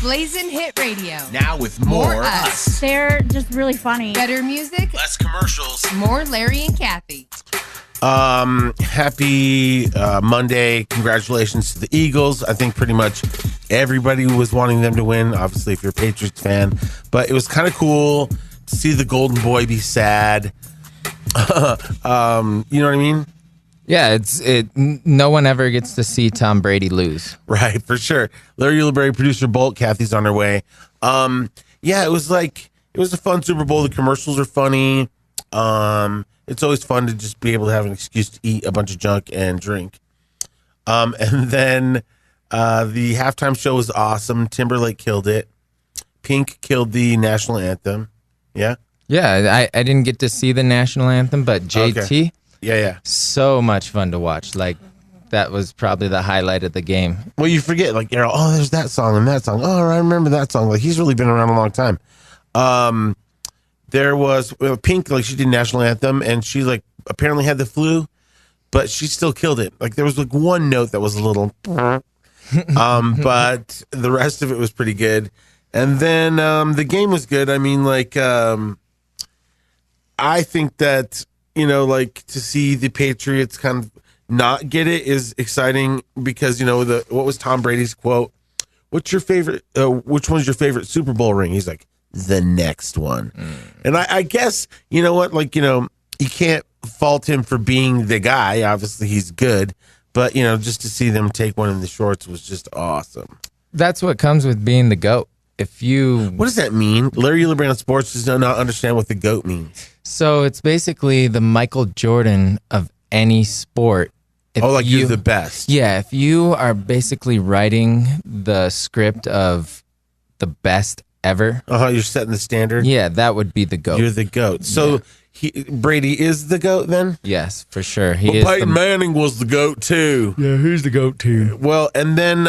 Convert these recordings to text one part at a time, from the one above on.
Blazing Hit Radio. Now with more us. They're just really funny. Better music. Less commercials. More Larry and Kathie. Happy Monday. Congratulations to the Eagles. I think pretty much everybody was wanting them to win, obviously, if you're a Patriots fan. But it was kind of cool to see the Golden Boy be sad. You know what I mean? Yeah, no one ever gets to see Tom Brady lose. Right, for sure. Larry Ulibarri, producer Bolt, Kathie's on her way. Yeah, it was a fun Super Bowl. The commercials are funny. It's always fun to just be able to have an excuse to eat a bunch of junk and drink. And then the halftime show was awesome. Timberlake killed it. Pink killed the national anthem. Yeah? Yeah, I didn't get to see the national anthem, but JT, Okay. Yeah. so much fun to watch. Like, that was probably the highlight of the game. Well, you forget, like, there's that song and that song. Oh, I remember that song. Like, he's really been around a long time. There was Pink, like, she did national anthem, and she, like, apparently had the flu, but she still killed it. Like, there was, like, one note that was a little, but the rest of it was pretty good. And then the game was good. I mean, like, I think that, like, to see the Patriots kind of not get it is exciting because, what was Tom Brady's quote? What's your favorite, which one's your favorite Super Bowl ring? He's like, the next one. And I guess, you know what, like, you can't fault him for being the guy. Obviously, he's good. But, just to see them take one in the shorts was just awesome. That's what comes with being the GOAT. What does that mean? Larry Ulibarri on Sports does not understand what the GOAT means. So it's basically the Michael Jordan of any sport. You're the best. Yeah, if you are basically writing the script of the best ever. You're setting the standard? Yeah, that would be the GOAT. You're the GOAT. So Brady is the GOAT then? Yes, for sure. Peyton Manning was the GOAT too. Yeah, he's the GOAT too. Well, and then,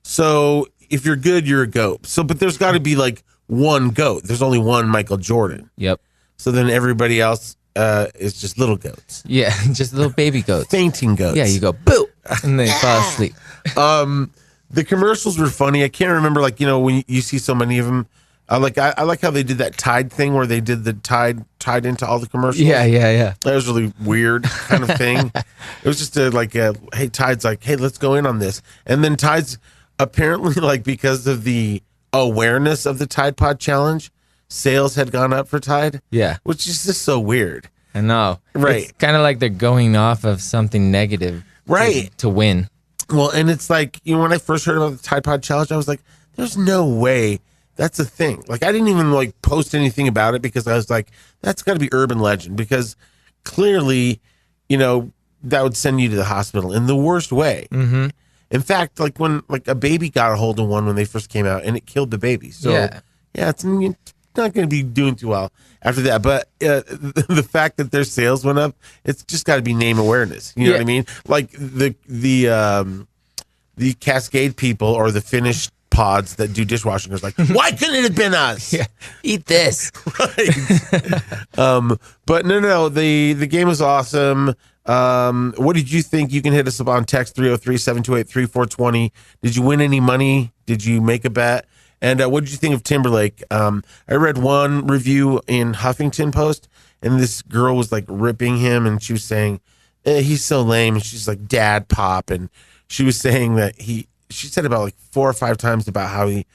so if you're good, you're a GOAT. So, but there's got to be like one GOAT. There's only one Michael Jordan. Yep. So then everybody else is just little goats. Yeah, just little baby goats. Fainting goats. Yeah, you go, boo, and they fall asleep. The commercials were funny. I can't remember, like, when you see so many of them. I like how they did that Tide thing where they did the Tide tied into all the commercials. Yeah. That was really weird kind of thing. It was just hey, Tide's like, hey, let's go in on this. And then Tide's apparently, like, because of the awareness of the Tide Pod Challenge, sales had gone up for Tide. Yeah. Which is just so weird. I know. Right. It's kind of like they're going off of something negative. Right. To win. Well, and it's like, when I first heard about the Tide Pod Challenge, I was like, there's no way that's a thing. Like, I didn't even, like, post anything about it because I was like, that's got to be urban legend because clearly, that would send you to the hospital in the worst way. Mm-hmm. In fact, like, when, like, a baby got a hold of one when they first came out and it killed the baby. So, yeah it's not going to be doing too well after that. But the fact that their sales went up, it's just got to be name awareness. You know what I mean? Like the Cascade people or the Finnish pods that do dishwashing was like, why couldn't it have been us? Yeah. Eat this. Right. But no, the game was awesome. What did you think? You can hit us up on text 303-728-3420. Did you win any money? Did you make a bet? And what did you think of Timberlake? I read one review in Huffington Post, and this girl was like ripping him, and she was saying, he's so lame. And she's like, dad pop. And she was saying that she said about like 4 or 5 times about how he,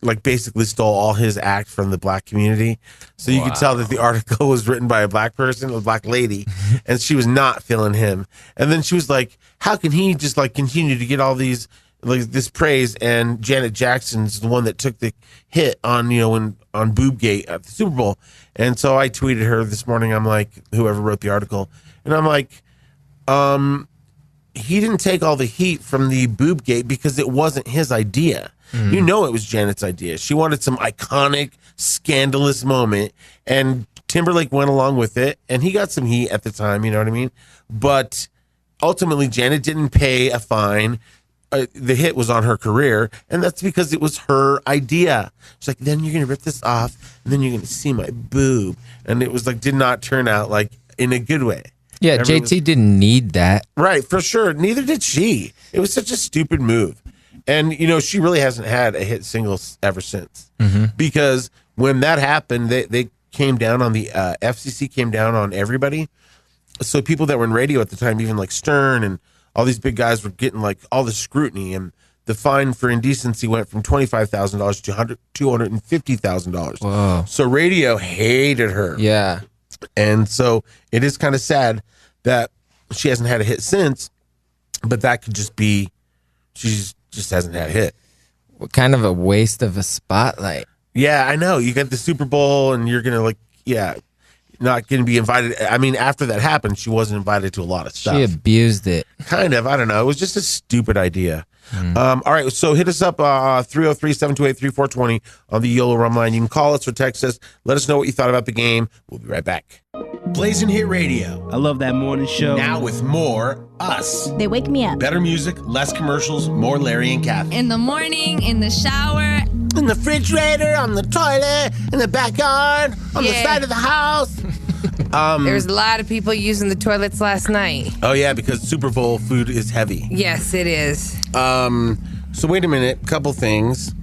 like basically stole all his act from the black community. So you could tell that the article was written by a black person, a black lady, and she was not feeling him. And then she was like, how can he just like continue to get all these, like this praise, and Janet Jackson's the one that took the hit on, on Boobgate at the Super Bowl. And so I tweeted her this morning. I'm like, whoever wrote the article, and I'm like, he didn't take all the heat from the Boobgate because it wasn't his idea. It was Janet's idea. She wanted some iconic, scandalous moment, and Timberlake went along with it, and he got some heat at the time, you know what I mean? But ultimately, Janet didn't pay a fine. The hit was on her career, and that's because it was her idea. She's like, then you're going to rip this off, and then you're going to see my boob. And it was like, did not turn out like in a good way. Yeah, JT didn't need that. Right, for sure. Neither did she. It was such a stupid move. And, she really hasn't had a hit single ever since. Because when that happened, they came down on the FCC came down on everybody. So people that were in radio at the time, even like Stern and all these big guys, were getting like all the scrutiny. And the fine for indecency went from $25,000 to $250,000. Whoa. So radio hated her. Yeah. And so it is kind of sad that she hasn't had a hit since, but that could just be she just hasn't had a hit. What kind of a waste of a spotlight. Yeah, I know. You got the Super Bowl and you're going to not going to be invited. I mean, after that happened, she wasn't invited to a lot of stuff. She abused it. Kind of. I don't know. It was just a stupid idea. All right. So hit us up 303-728-3420 on the YOLO Rum line. You can call us or text us. Let us know what you thought about the game. We'll be right back. Blazing Hit Radio. I love that morning show. Now with more us. They wake me up. Better music, less commercials, more Larry and Kathie. In the morning, in the shower. In the refrigerator, on the toilet, in the backyard, on the side of the house. There's a lot of people using the toilets last night. Oh, yeah, because Super Bowl food is heavy. Yes, it is. So wait a minute, couple things.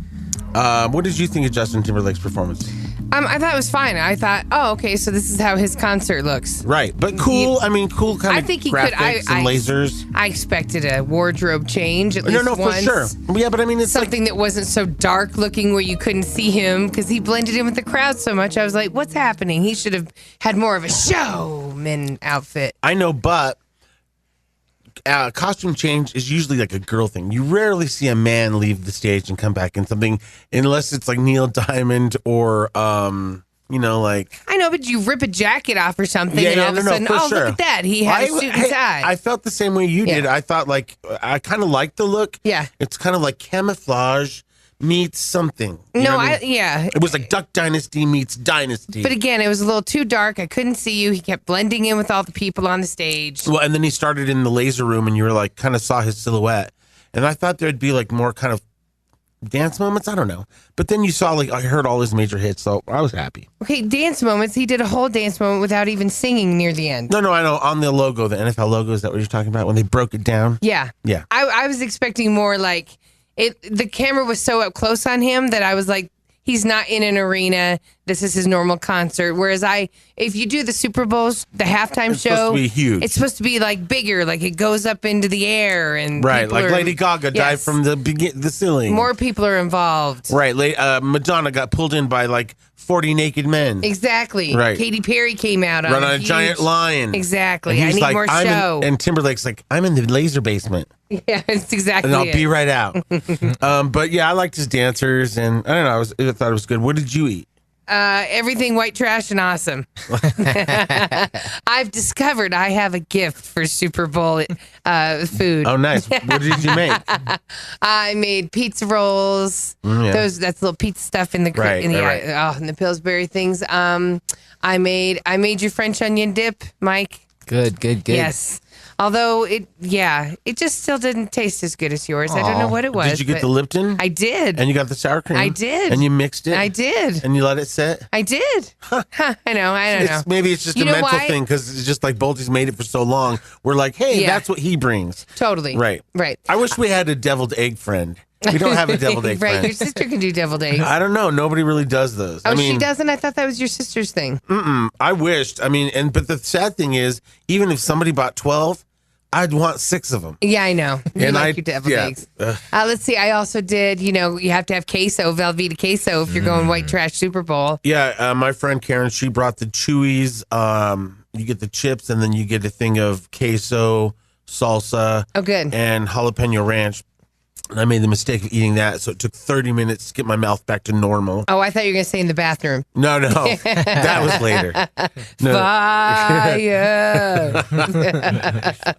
What did you think of Justin Timberlake's performance? I thought it was fine. I thought, oh, okay, so this is how his concert looks. Right, but cool. I mean, cool kind I of think he graphics could. and lasers. I expected a wardrobe change at least No, once. for sure. Yeah, but I mean, it's something that wasn't so dark looking where you couldn't see him because he blended in with the crowd so much. I was like, what's happening? He should have had more of a showman outfit. I know, but costume change is usually like a girl thing. You rarely see a man leave the stage and come back in something unless it's like Neil Diamond or like I know, but you rip a jacket off or something, and all of a sudden, sure. Look at that, he had a suit and tie. I felt the same way you did. I thought I kind of liked the look. Yeah, it's kind of like camouflage meets something. It was like Duck Dynasty meets Dynasty. But again, it was a little too dark. I couldn't see you. He kept blending in with all the people on the stage. Well, and then he started in the laser room, and you were like, kind of saw his silhouette, and I thought there'd be like more kind of dance moments. I don't know, but then you saw I heard all his major hits, so I was happy. Okay, dance moments. He did a whole dance moment without even singing near the end. No, I know on the logo, the NFL logo. Is that what you're talking about when they broke it down? Yeah. I was expecting more like it. The camera was so up close on him that I was like, he's not in an arena. This is his normal concert. Whereas if you do the Super Bowls, the halftime it's show, supposed to be huge. It's supposed to be like bigger, like it goes up into the air and right, like Lady Gaga dived from the ceiling. More people are involved. Right, Madonna got pulled in by like 40 naked men. Exactly. Right. Katy Perry came out on a giant lion. Exactly. I need more show. And Timberlake's like, I'm in the laser basement. Yeah, it's exactly. And I'll be right out. But yeah, I liked his dancers, and I don't know. I thought it was good. What did you eat? Everything white trash and awesome. I've discovered I have a gift for Super Bowl food. Oh, nice. What did you make? I made pizza rolls. That's little pizza stuff in the in the Pillsbury things. I made your French onion dip, Mike. Good. Yes. Although it just still didn't taste as good as yours. I don't know what it was. Did you get the Lipton? I did. And you got the sour cream? I did. And you mixed it? I did. And you let it sit? I did. I don't know. Maybe it's just a mental thing because it's just like Bolty's made it for so long. We're like, hey, that's what he brings. Totally. Right. I wish we had a deviled egg friend. We don't have a deviled egg friend. Right, your sister can do deviled eggs. I don't know. Nobody really does those. Oh, she doesn't? I thought that was your sister's thing. I wished. But the sad thing is, even if somebody bought 12, I'd want 6 of them. Yeah, I know. You like your deviled eggs. Let's see. I also did, you have to have queso, Velveeta queso, if you're going white trash Super Bowl. Yeah, my friend Karen, she brought the Chewies. You get the chips, and then you get a thing of queso, salsa. Oh, good. And jalapeno ranch. And I made the mistake of eating that, so it took 30 minutes to get my mouth back to normal. Oh, I thought you were going to say in the bathroom. No. That was later. No. Fire.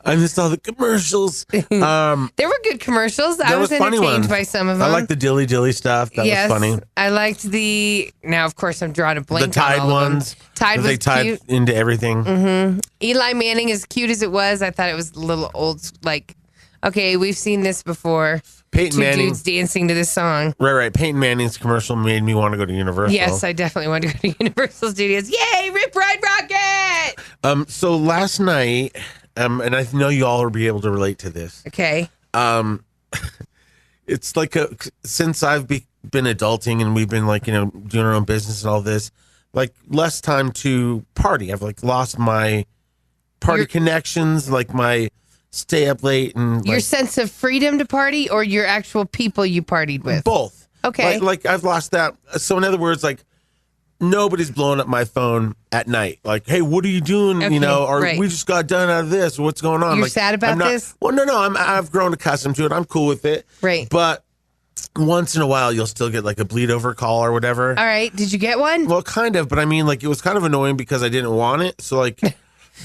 I missed all the commercials. There were good commercials. I was entertained by some of them. I liked the Dilly Dilly stuff. That was funny. I liked now, of course, I'm drawing a blank the Tide on all ones. Of them. Tide was they tied cute. into everything. Mm-hmm. Eli Manning, as cute as it was, I thought it was a little old, okay, we've seen this before. Peyton Manning, dudes dancing to this song. Right. Peyton Manning's commercial made me want to go to Universal. Yes, I definitely want to go to Universal Studios. Yay, Rip Ride Rocket! So last night, and I know you all will be able to relate to this. Okay. it's like since I've been adulting and we've been like, doing our own business and all this, like less time to party. I've like lost my party connections, like my stay up late and Your sense of freedom to party or your actual people you partied with? both. Okay. Like I've lost that. So in other words, like nobody's blowing up my phone at night. Like, hey, what are you doing? Okay, Or right. we just got done out of this. Or what's going on? You're like, sad about I'm not, this? Well, no. I've grown accustomed to it. I'm cool with it. Right. But once in a while, you'll still get like a bleed over call or whatever. All right. Did you get one? Well, kind of, but I mean, like, it was kind of annoying because I didn't want it. So, like,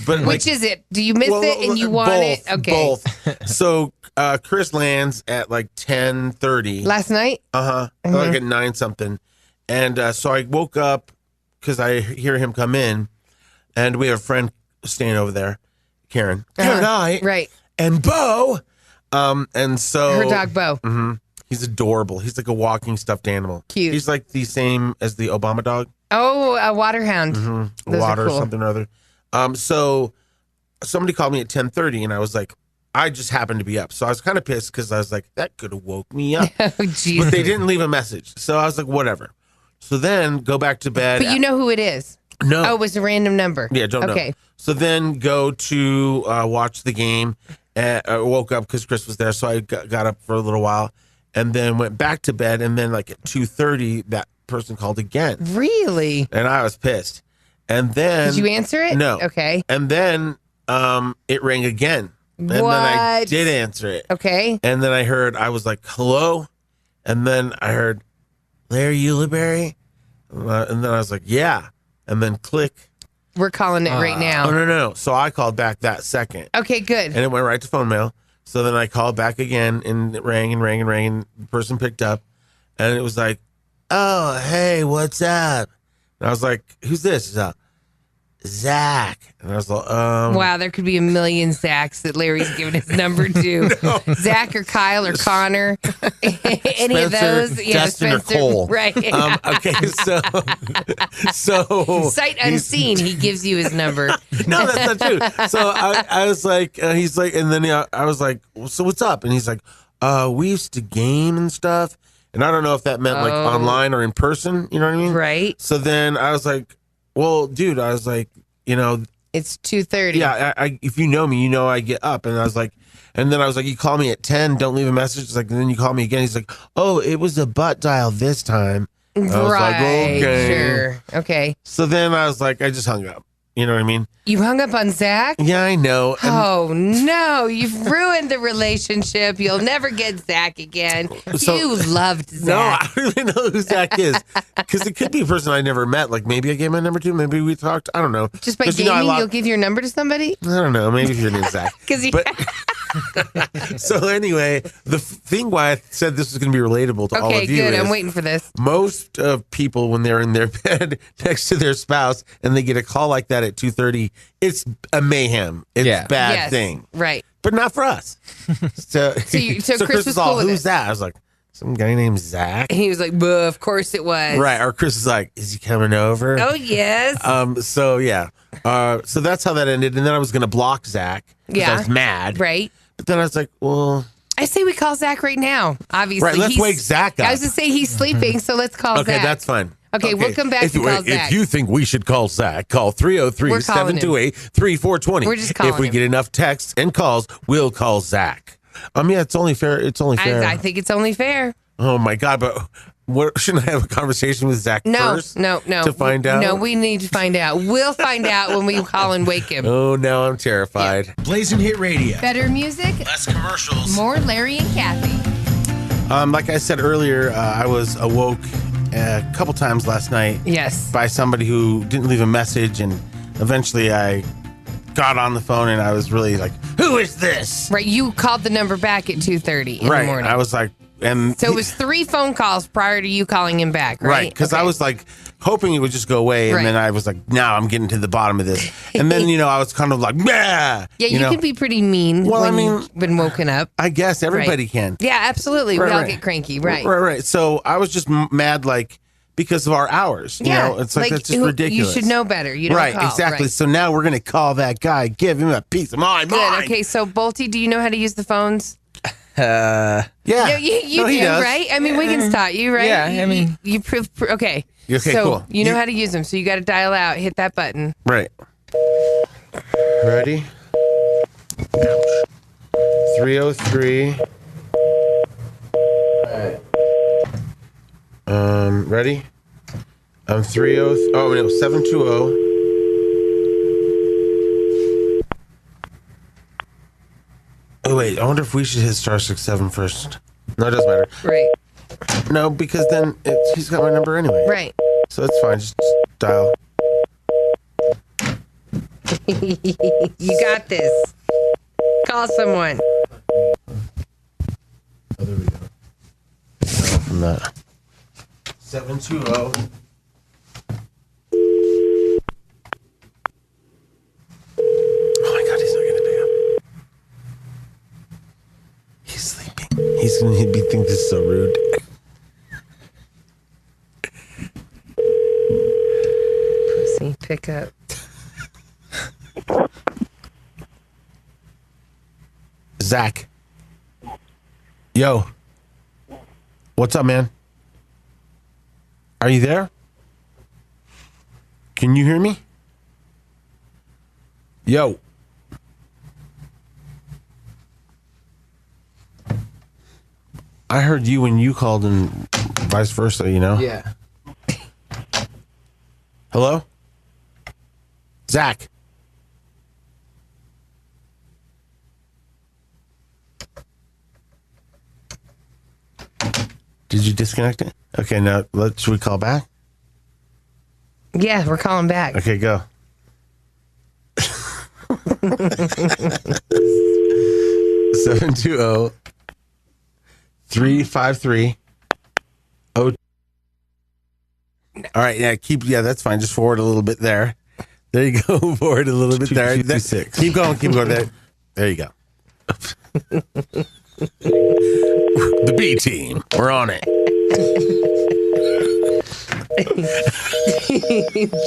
but Which is it? Do you miss it and you want both, it? Okay. Both. So, Chris lands at like 10:30. Last night? Like at 9 something. And so I woke up because I hear him come in, and we have a friend staying over there, Karen. Karen and I. Right. And Bo. And so. Her dog, Bo. He's adorable. He's like a walking stuffed animal. Cute. He's like the same as the Obama dog. Oh, a water hound. Those Water are cool. or something or other. So somebody called me at 10:30 and I was like, I just happened to be up. So I was kind of pissed because I was like, that could have woke me up. Oh, jeez. But they didn't leave a message. So I was like, whatever. So then go back to bed. But you know who it is? No. Oh, it was a random number. Yeah, don't know. Okay. So then go to watch the game. I woke up because Chris was there. So I got up for a little while and then went back to bed. And then like at 2:30, that person called again. Really? And I was pissed. And then. Did you answer it? No. Okay. And then it rang again. And then I What? did answer it. Okay. And then I was like, hello? And then I heard, Larry Ulibarri? And then I was like, yeah. And then click. We're calling it right Oh, now. no. So I called back that second. Okay, good. And it went right to phone mail. So then I called back again and it rang and rang and rang. And the person picked up. And it was like, oh, hey, what's up? And I was like, who's this? He's like, Zach. And I was like, Wow, there could be a million Zachs that Larry's given his number to. Zach or Kyle or Connor. Any of Spencer, those? Dustin, or Cole. Right. Okay, so Sight unseen, he gives you his number. no, that's not true. So I was like, he's like, and then I was like, so what's up? And he's like, we used to game and stuff. And I don't know if that meant like online or in person. You know what I mean? Right. So then I was like, well, dude, I was like, It's 2:30. yeah, I if you know me, I get up. And I was like, you call me at 10, don't leave a message. It's like, and then you call me again. He's like, oh, it was a butt dial this time. I was like, okay. Sure. Okay. So then I was like, I just hung up. You know what I mean? You hung up on Zach? Yeah, I know. And Oh no, you've ruined the relationship. You'll never get Zach again. So- You loved no, Zach. I don't really know who Zach is. Because it could be a person I never met. Like maybe I gave my number to, maybe we talked. I don't know. Just by 'Cause, gaming, you'll give your number to somebody? I don't know. Maybe your name's Zach. Because So anyway, the thing why I said this was going to be relatable to all Okay, of you good. is I'm waiting for this. most of people when they're in their bed next to their spouse and they get a call like that at 2:30, it's a mayhem. It's Yeah. a bad Yes, thing. right. But not for us. So, so Chris was was all, cool with who's it. that? I was like, some guy named Zach. And he was like, "Buh, of course it was." Right. Or Chris is like, is he coming over? Oh yes. So yeah. So that's how that ended. And then I was gonna block Zach. 'Cause Yeah. I was mad. Right. But then I was like, well, I say we call Zach right now. Obviously, right, let's wake Zach up. I was to say he's sleeping, so let's call okay, Zach. that's fine. Okay, we'll come back to call Zach. If you think we should call Zach, call 303-728-3420. We're just calling If we him. get enough texts and calls, we'll call Zach. Yeah, it's only fair. It's only fair. I think it's only fair. Oh my God, but shouldn't I have a conversation with Zach No, first? no. To find out? No, we need to find out. We'll find out when we call and wake him. Oh, now I'm terrified. Blazing Hit Radio. Better music, Less commercials. more Larry and Kathy. Like I said earlier, I was awoke a couple times last night Yes. by somebody who didn't leave a message, and eventually I got on the phone and I was really like, who is this? Right. You called the number back at 2:30 in the morning. I was like, and So it was 3 phone calls prior to you calling him back, right? right, because I Okay. was like hoping it would just go away, and Right. then I was like, now I'm getting to the bottom of this, and then I was kind of like, yeah, Yeah, you can be pretty mean Well, I when mean- you've been woken up. I guess everybody Right. can. Yeah, absolutely. Right, we all right. get cranky, right? Right. So I was just mad, like because of our hours. Yeah, It's like that's just ridiculous. You should know better. You don't Right, call, exactly. right. So now we're gonna call that guy, give him a piece of my Good. mind. Okay, so Bolty, do you know how to use the phones? Yeah. No, you No, he do, does. right? I mean, Wiggins taught you, right? Yeah, I mean- you prove. Okay. Okay, so cool. you know how to use them. So you got to dial out, hit that button. Right. Ready? 303. Ready? 30. Oh no, 720. Oh wait, I wonder if we should hit *67 first. No, it doesn't matter. Right. No, because then he's got my number anyway. Right. So it's fine. Just dial. You got this. Call someone. Oh, there we go. No, from that. 720. Oh my God, he's not gonna pick up. He's sleeping. He's gonna think this is so rude. Pussy, pick up. Zach. Yo. What's up, man? Are you there? Can you hear me? Yo. I heard you when you called and vice versa, you know? Yeah. Hello? Zach. Did you disconnect it? Okay, now should we call back? Yeah, we're calling back. Okay, go. 720-353. Oh. All right, yeah, that's fine. Just forward a little bit there. There you go. Forward a little bit there. 226. Keep going there. There you go. The B team. We're on it.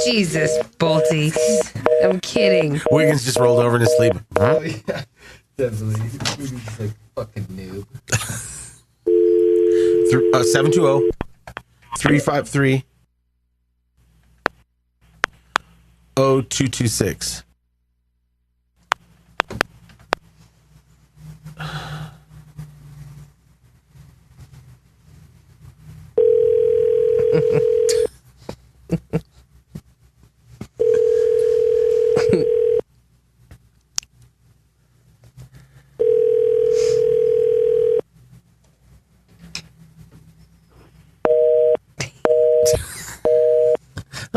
Jesus, Bolty. I'm kidding. Wiggins just rolled over in his sleep. Huh? Oh, yeah. Definitely. He's like fucking noob. 720-353-0226.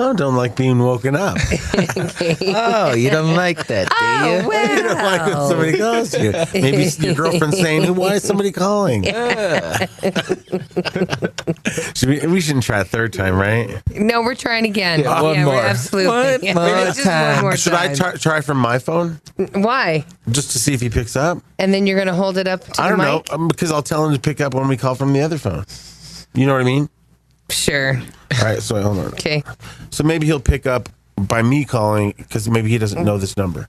Oh, don't like being woken up. Oh, you don't like that, do you? Well. You don't like when somebody calls you. Maybe your girlfriend's saying, "Why is somebody calling?" We shouldn't try a third time, right? No, we're trying again. Yeah, one we're more. absolutely. One Yeah, more just time. one more Should I time. try from my phone Why? just to see if he picks up? And then you're going to hold it up to I the don't know, mic? because I'll tell him to pick up when we call from the other phone. You know what I mean? Sure. All right, so hold on. Okay. So maybe he'll pick up by me calling because maybe he doesn't know this number.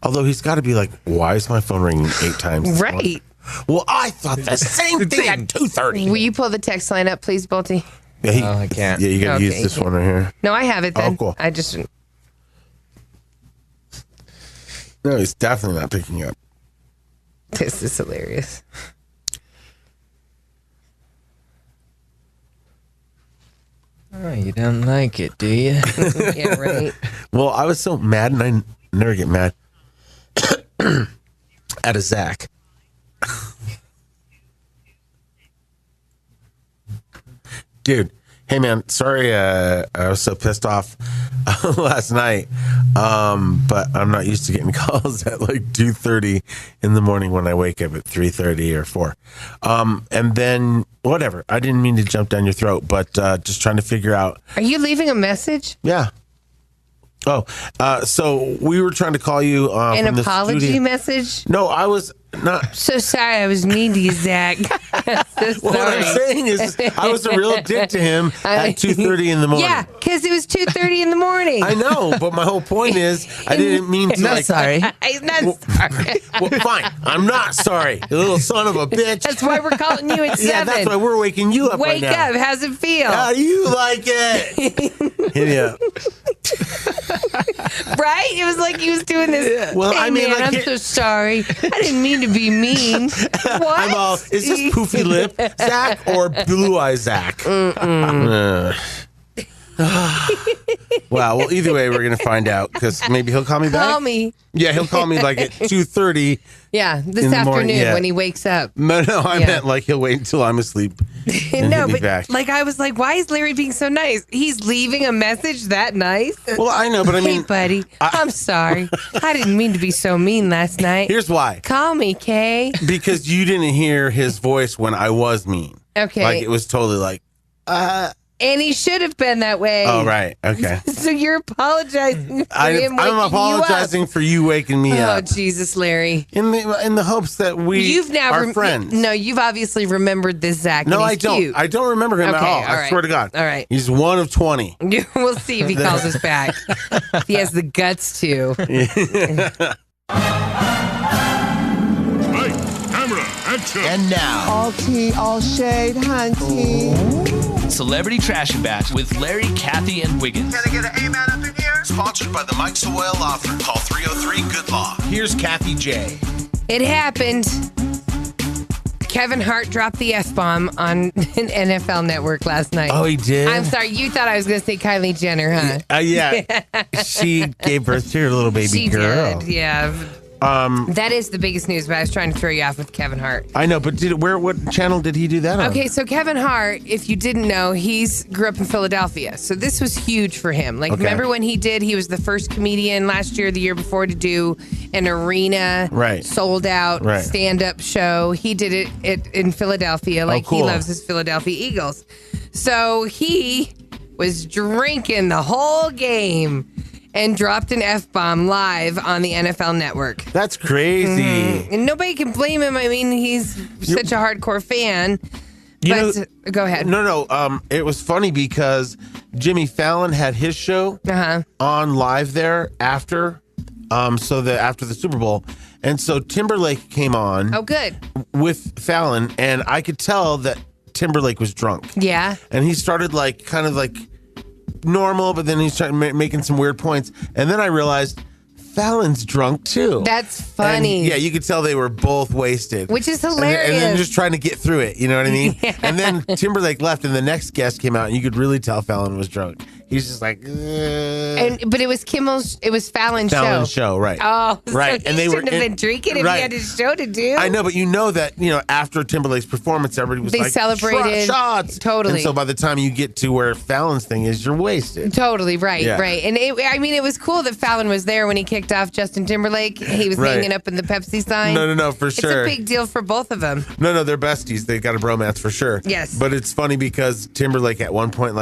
Although he's got to be like, why is my phone ringing 8 times? this morning?" Right. Well, I thought the same thing at 2:30. Will you pull the text line up, please, Bolty? Yeah, I can't. Yeah, you got to Okay. use this one right here. No, I have it then. Oh, cool. I just. No, he's definitely not picking up. This is hilarious. Oh, you don't like it, do you? Yeah, right. Well, I was so mad, and I never get mad at a Zach. Dude, hey man, sorry I was so pissed off last night, but I'm not used to getting calls at like 2:30 in the morning when I wake up at 3:30 or 4. And then whatever, I didn't mean to jump down your throat, but just trying to figure out. Are you leaving a message? Yeah. So we were trying to call you An from the apology studio. message? No, I was not. So sorry, I was mean to you, Zach. So Well, what I'm sorry. saying is, I was a real dick to him at 2:30 in the morning. Yeah, because it was 2:30 in the morning. I know, but my whole point is, I didn't mean to. Not sorry. I'm not sorry. Well, fine. I'm not sorry, you little son of a bitch. That's why we're calling you at 7. Yeah, that's why we're waking you up right Wake now. up. How's it feel? How do you like it? Hit me up. Right? It was like he was doing this. Well, hey, I mean, man, like, I'm so sorry. I didn't mean to be mean. What? I'm all, is this Poofy Lip Zach or Blue Eye Zach? Well, either way, we're going to find out because maybe he'll call me back. Call me. Yeah, he'll call me like at 2:30. Yeah, this In the afternoon morning, yeah. when he wakes up. No, I Yeah. meant like he'll wait until I'm asleep. And No, hit me but back. like I was like, why is Larry being so nice? He's leaving a message that nice. Well, I know, but I Hey, mean, buddy, I'm sorry. I didn't mean to be so mean last night. here's why. Call me, Kay. Because you didn't hear his voice when I was mean. Okay. Like it was totally like, And he should have been that way. oh, right. Okay. So you're apologizing for him waking I'm apologizing for you waking me you up. up. Oh, Jesus, Larry. In the hopes that You've now are friends. No, you've obviously remembered this Zach. No, and I he's don't. Cute. I don't remember him at Okay, all. all I right. swear to God. All right. He's one of 20. We'll see if he calls us back. If he has the guts to. Camera, action. And now, All tea, all shade, hunty. Celebrity Trash and Bash with Larry, Kathie, and Wiggins. Can I get an amen up in here? Sponsored by the Mike Sawyer Law Firm. Call 303-GOOD-LAW. Here's Kathie J. It happened. Kevin Hart dropped the F-bomb on an NFL network last night. Oh, he did? I'm sorry. You thought I was going to say Kylie Jenner, huh? Yeah. She gave birth to her little baby She girl. did, yeah. That is the biggest news, but I was trying to throw you off with Kevin Hart. I know, but what channel did he do that on? Okay, so Kevin Hart, if you didn't know, grew up in Philadelphia. So this was huge for him. Like, Okay. remember when he was the first comedian last year, the year before, to do an arena, Right. sold out Right. stand-up show. He did it in Philadelphia. Like, cool. he loves his Philadelphia Eagles. So he was drinking the whole game and dropped an F-bomb live on the NFL Network. That's crazy. And nobody can blame him. I mean, he's such a hardcore fan. You But know- go ahead. No. It was funny because Jimmy Fallon had his show on live there after the Super Bowl. And so Timberlake came on Oh, good. with Fallon, and I could tell that Timberlake was drunk. Yeah. And he started kind of normal, but then he started making some weird points. And then I realized Fallon's drunk too. That's And, funny. yeah, you could tell they were both wasted. Which is And hilarious. then just trying to get through it, you know what I mean? Yeah. And then Timberlake left, and the next guest came out, and you could really tell Fallon was drunk. He's just like, But it was Fallon's Fallon's show, right? Oh, right. So he shouldn't have been drinking if right. he had his show to do. I know, but you know that after Timberlake's performance, everybody was They like, celebrated. shots. Totally. And so by the time you get to where Fallon's thing is, you're wasted. Totally, right, Yeah. right. And it was cool that Fallon was there when he kicked off Justin Timberlake. He was Right. hanging up in the Pepsi sign. No, for sure. It's a big deal for both of them. No, they're besties. They got a bromance for sure. Yes. But it's funny because Timberlake at one point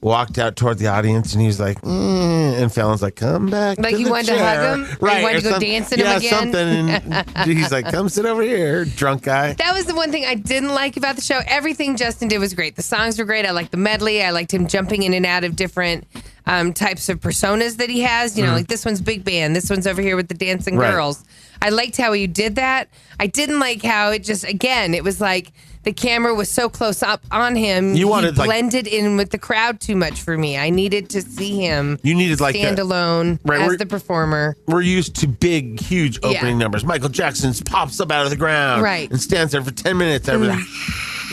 walked out toward the audience and he was like, and Fallon's like, come back. Like to he the wanted to chair. hug him? Or Right. he wanted to go some- dancing him again? something. And he's like, come sit over here, drunk guy. That was the one thing I didn't like about the show. Everything Justin did was great. The songs were great. I liked the medley. I liked him jumping in and out of different types of personas that he has. You know, like this one's big band. This one's over here with the dancing Mm-hmm. Right. girls. I liked how he did that. I didn't like how it just, again, it was like the camera was so close up on him. You wanted, he blended in with the crowd too much for me. I needed to see him You needed stand alone Right, as we're- the performer. We're used to big, huge opening numbers. Michael Jackson pops up out of the ground Right. and stands there for 10 minutes. Everything.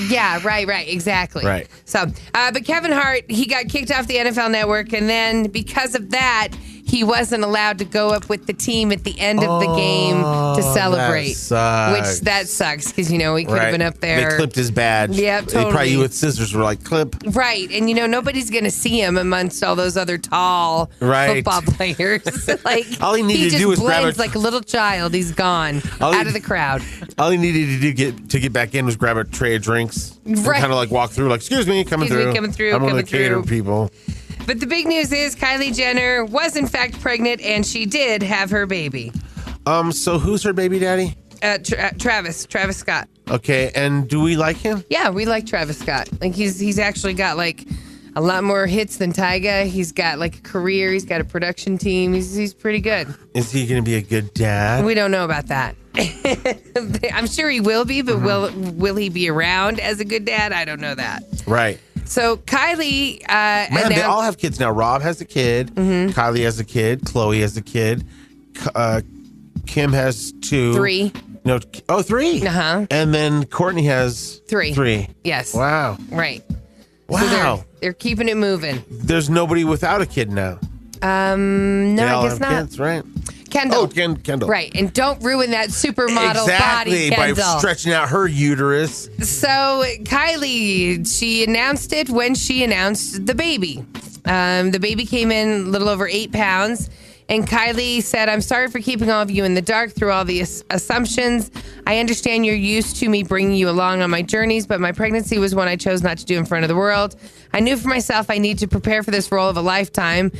Yeah, right, exactly. Right. So, but Kevin Hart, he got kicked off the NFL Network, and then because of that, he wasn't allowed to go up with the team at the end of the game to celebrate. That sucks because he could have been up there. They clipped his badge. Yep, They probably totally. with scissors were like, clip. Right, and nobody's gonna see him amongst all those other tall Right. football players. All he needed to just do was grab blends a- like a little child. He's gone out of the crowd. All he needed to do to get back in was grab a tray of drinks. Right. Kind of walk through, excuse me, coming Excuse me, through. coming through, I'm one of coming the cater through. people. But the big news is Kylie Jenner was in fact pregnant, and she did have her baby. So who's her baby daddy? Travis Scott. Okay, and do we like him? Yeah, we like Travis Scott. Like he's actually got like a lot more hits than Tyga. He's got like a career. He's got a production team. He's pretty good. Is he going to be a good dad? We don't know about that. I'm sure he will be, but will he be around as a good dad? I don't know that. Right. So Kylie, Man, they all have kids now. Rob has a kid. Kylie has a kid. Chloe has a kid. Kim has 2. 3. No, 3. Uh-huh. And then Courtney has 3. 3. Yes. Wow. Right. Wow. So they're keeping it moving. There's nobody without a kid now. No, They all I guess have not. Kids, right? Kendall. Oh, Kendall. Right, and don't ruin that supermodel exactly, body, Kendall. by stretching out her uterus. So Kylie, she announced it when she announced the baby. The baby came in a little over 8 pounds. And Kylie said, "I'm sorry for keeping all of you in the dark through all the assumptions. I understand you're used to me bringing you along on my journeys, but my pregnancy was one I chose not to do in front of the world. I knew for myself I need to prepare for this role of a lifetime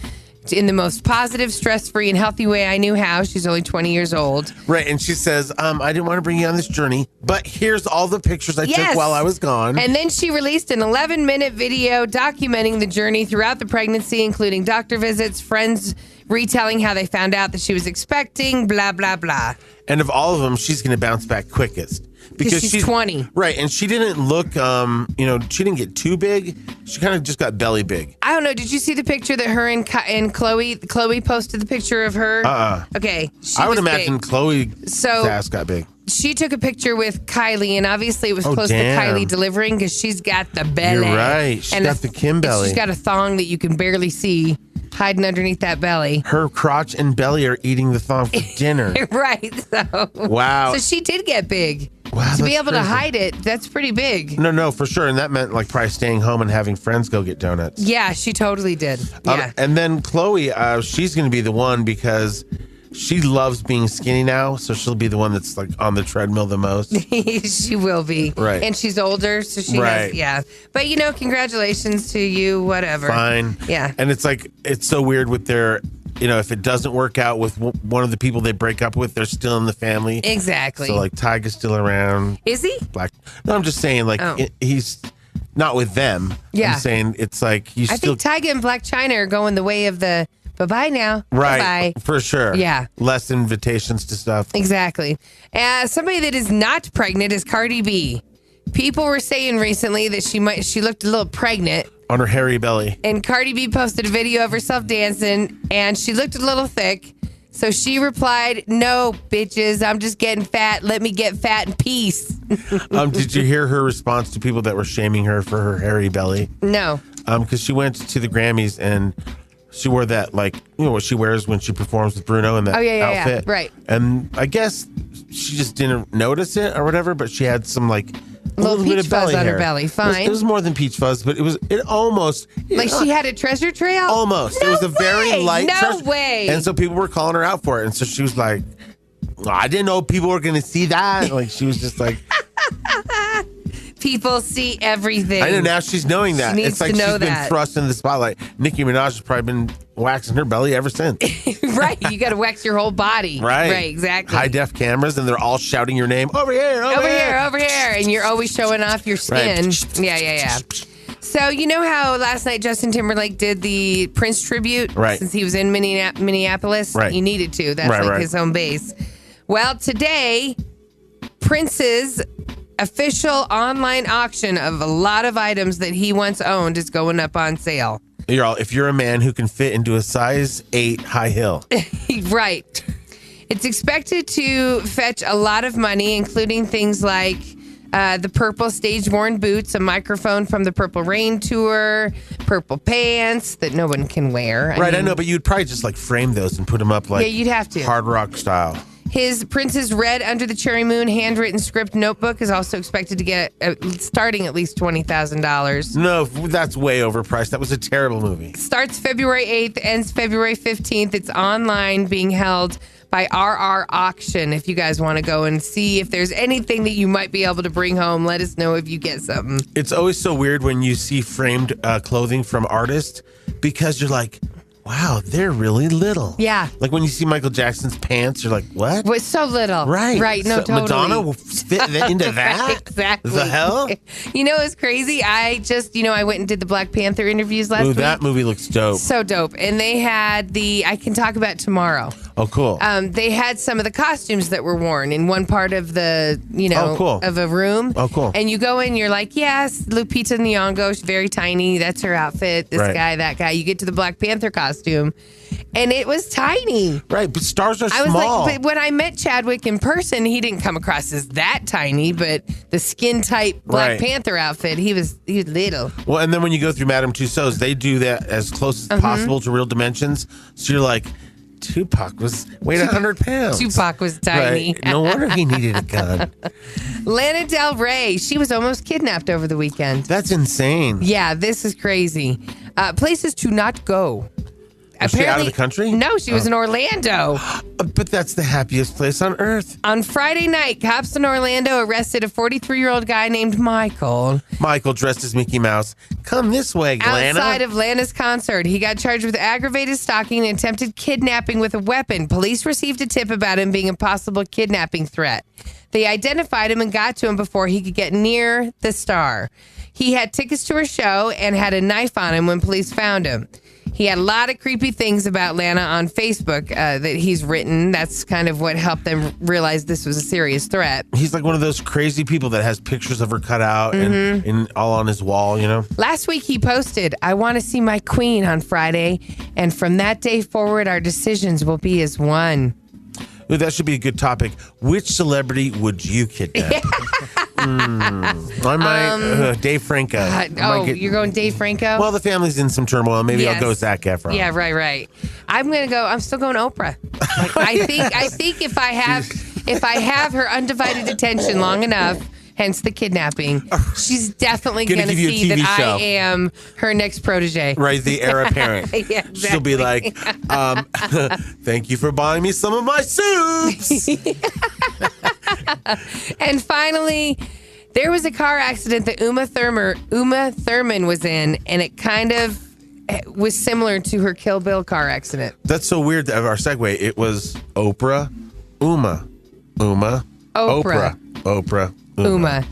in the most positive, stress-free, and healthy way I knew how." She's only 20 years old. Right, and she says, I didn't want to bring you on this journey, but here's all the pictures I took while I was gone. And then she released an 11-minute video documenting the journey throughout the pregnancy, including doctor visits, friends retelling how they found out that she was expecting, blah, blah, blah. And of all of them, she's going to bounce back quickest. Because she's 20. Right, and she didn't look, she didn't get too big. She kind of just got belly big. I don't know. Did you see the picture that her and Chloe posted the picture of her? Okay. I would imagine big. Chloe's ass got big. She took a picture with Kylie, and obviously it was close to Kylie delivering because she's got the belly. You're right. She's got the Kim belly. She's got a thong that you can barely see hiding underneath that belly. Her crotch and belly are eating the thong for dinner. Right. So wow. So she did get big. Wow, to be able crazy. to hide it, that's pretty big. No, for sure. And that meant like probably staying home and having friends go get donuts. Yeah, she totally did. Yeah. And then Chloe, she's going to be the one because she loves being skinny now. So she'll be the one that's like on the treadmill the most. She will be. Right. And she's older, so she has, yeah. But, congratulations to you, whatever. Fine. Yeah. And it's like, it's so weird with their, if it doesn't work out with one of the people they break up with, they're still in the family. Exactly. So like Tyga's still around. Is he? No, I'm just saying he's not with them. Yeah. I'm saying it's like he's I still. think Tyga and Black China are going the way of the bye-bye now. Right. Bye-bye. For sure. Yeah. Less invitations to stuff. Exactly. Somebody that is not pregnant is Cardi B. People were saying recently that she looked a little pregnant. On her hairy belly. And Cardi B posted a video of herself dancing, and she looked a little thick. So she replied, "No, bitches, I'm just getting fat. Let me get fat in peace." Did you hear her response to people that were shaming her for her hairy belly? No. Because she went to the Grammys and she wore that, what she wears when she performs with Bruno in that outfit. Yeah, right. And I guess she just didn't notice it or whatever, but she had some a little bit peach of belly fuzz on hair. her belly. Fine. It was more than peach fuzz, but it almost she had a treasure trail? almost. No It was a very light No treasure. way. And so people were calling her out for it. And so she was like, I didn't know people were going to see that. She was just like, People see everything. I know now she's knowing that. She needs it's like to know she's been that. thrust into the spotlight. Nicki Minaj has probably been waxing her belly ever since. Right. You got to wax your whole body. Right. Right, exactly. High def cameras, and they're all shouting your name over here, over here. Over here. And you're always showing off your skin. Right. Yeah. So, you know how last night Justin Timberlake did the Prince tribute? Right. Since he was in Minneapolis? Right. He needed to. That's Right. his home base. Well, today, Prince's official online auction of a lot of items that he once owned is going up on sale. If you're a man who can fit into a size 8 high heel. Right. It's expected to fetch a lot of money, including things like the purple stage-worn boots, a microphone from the Purple Rain tour, purple pants that no one can wear. I know, but you'd probably just frame those and put them up Yeah, you'd have to. hard rock style. His Princess Red Under the Cherry Moon handwritten script notebook is also expected to get starting at least $20,000. No, that's way overpriced. That was a terrible movie. Starts February 8th, ends February 15th. It's online, being held by RR Auction. If you guys want to go and see if there's anything that you might be able to bring home, let us know if you get something. It's always so weird when you see framed clothing from artists because you're like, wow, they're really little. Yeah. Like when you see Michael Jackson's pants, you're like, what? Was so little. Right. Right. No, So totally. Madonna will fit into that? Exactly. The hell? You know, it's crazy. I just, I went and did the Black Panther interviews last week. That movie looks dope. So dope. And they had I can talk about tomorrow. Oh, cool. They had some of the costumes that were worn in one part of the, Oh, cool. of a room. Oh, cool. And you go in, you're like, yes, Lupita Nyong'o, she's very tiny. That's her outfit. This Right. guy, that guy. You get to the Black Panther costume, and it was tiny. Right, but stars are I was small. like, but when I met Chadwick in person, he didn't come across as that tiny, but the skin tight Black Right. Panther outfit, he was little. Well, and then when you go through Madame Tussauds, they do that as close as possible to real dimensions. So you're like, Tupac weighed 100 pounds. Tupac was tiny. Right. No wonder he needed a gun. Lana Del Rey, she was almost kidnapped over the weekend. That's insane. Yeah, this is crazy. Places to not go. Was she out of the country? No, she was in Orlando. But that's the happiest place on earth. On Friday night, cops in Orlando arrested a 43-year-old guy named Michael Michael dressed as Mickey Mouse. Come this way, Lana. outside of Lana's concert. He got charged with aggravated stalking and attempted kidnapping with a weapon. Police received a tip about him being a possible kidnapping threat. They identified him and got to him before he could get near the star. He had tickets to her show and had a knife on him when police found him. He had a lot of creepy things about Lana on Facebook that he's written. That's kind of what helped them realize this was a serious threat. He's like one of those crazy people that has pictures of her cut out and all on his wall, Last week he posted, I want to see my queen on Friday, and from that day forward, our decisions will be as one. Ooh, that should be a good topic. Which celebrity would you kidnap? I might, Dave Franco. I might get- You're going Dave Franco? Well, the family's in some turmoil. Maybe I'll Yes. go with Zac Efron. Yeah, right. I'm still going Oprah. Like, I think if I have her undivided attention long enough, hence the kidnapping, she's definitely Gonna going to give you a see that TV show. I am her next protege. Right, the heir apparent. Yeah, She'll be like, thank you for buying me some of my soups. And finally, there was a car accident that Uma Thurman was in, and it kind of was similar to her Kill Bill car accident. That's so weird that our segue, it was Oprah, Uma, Oprah. Oprah, Uma,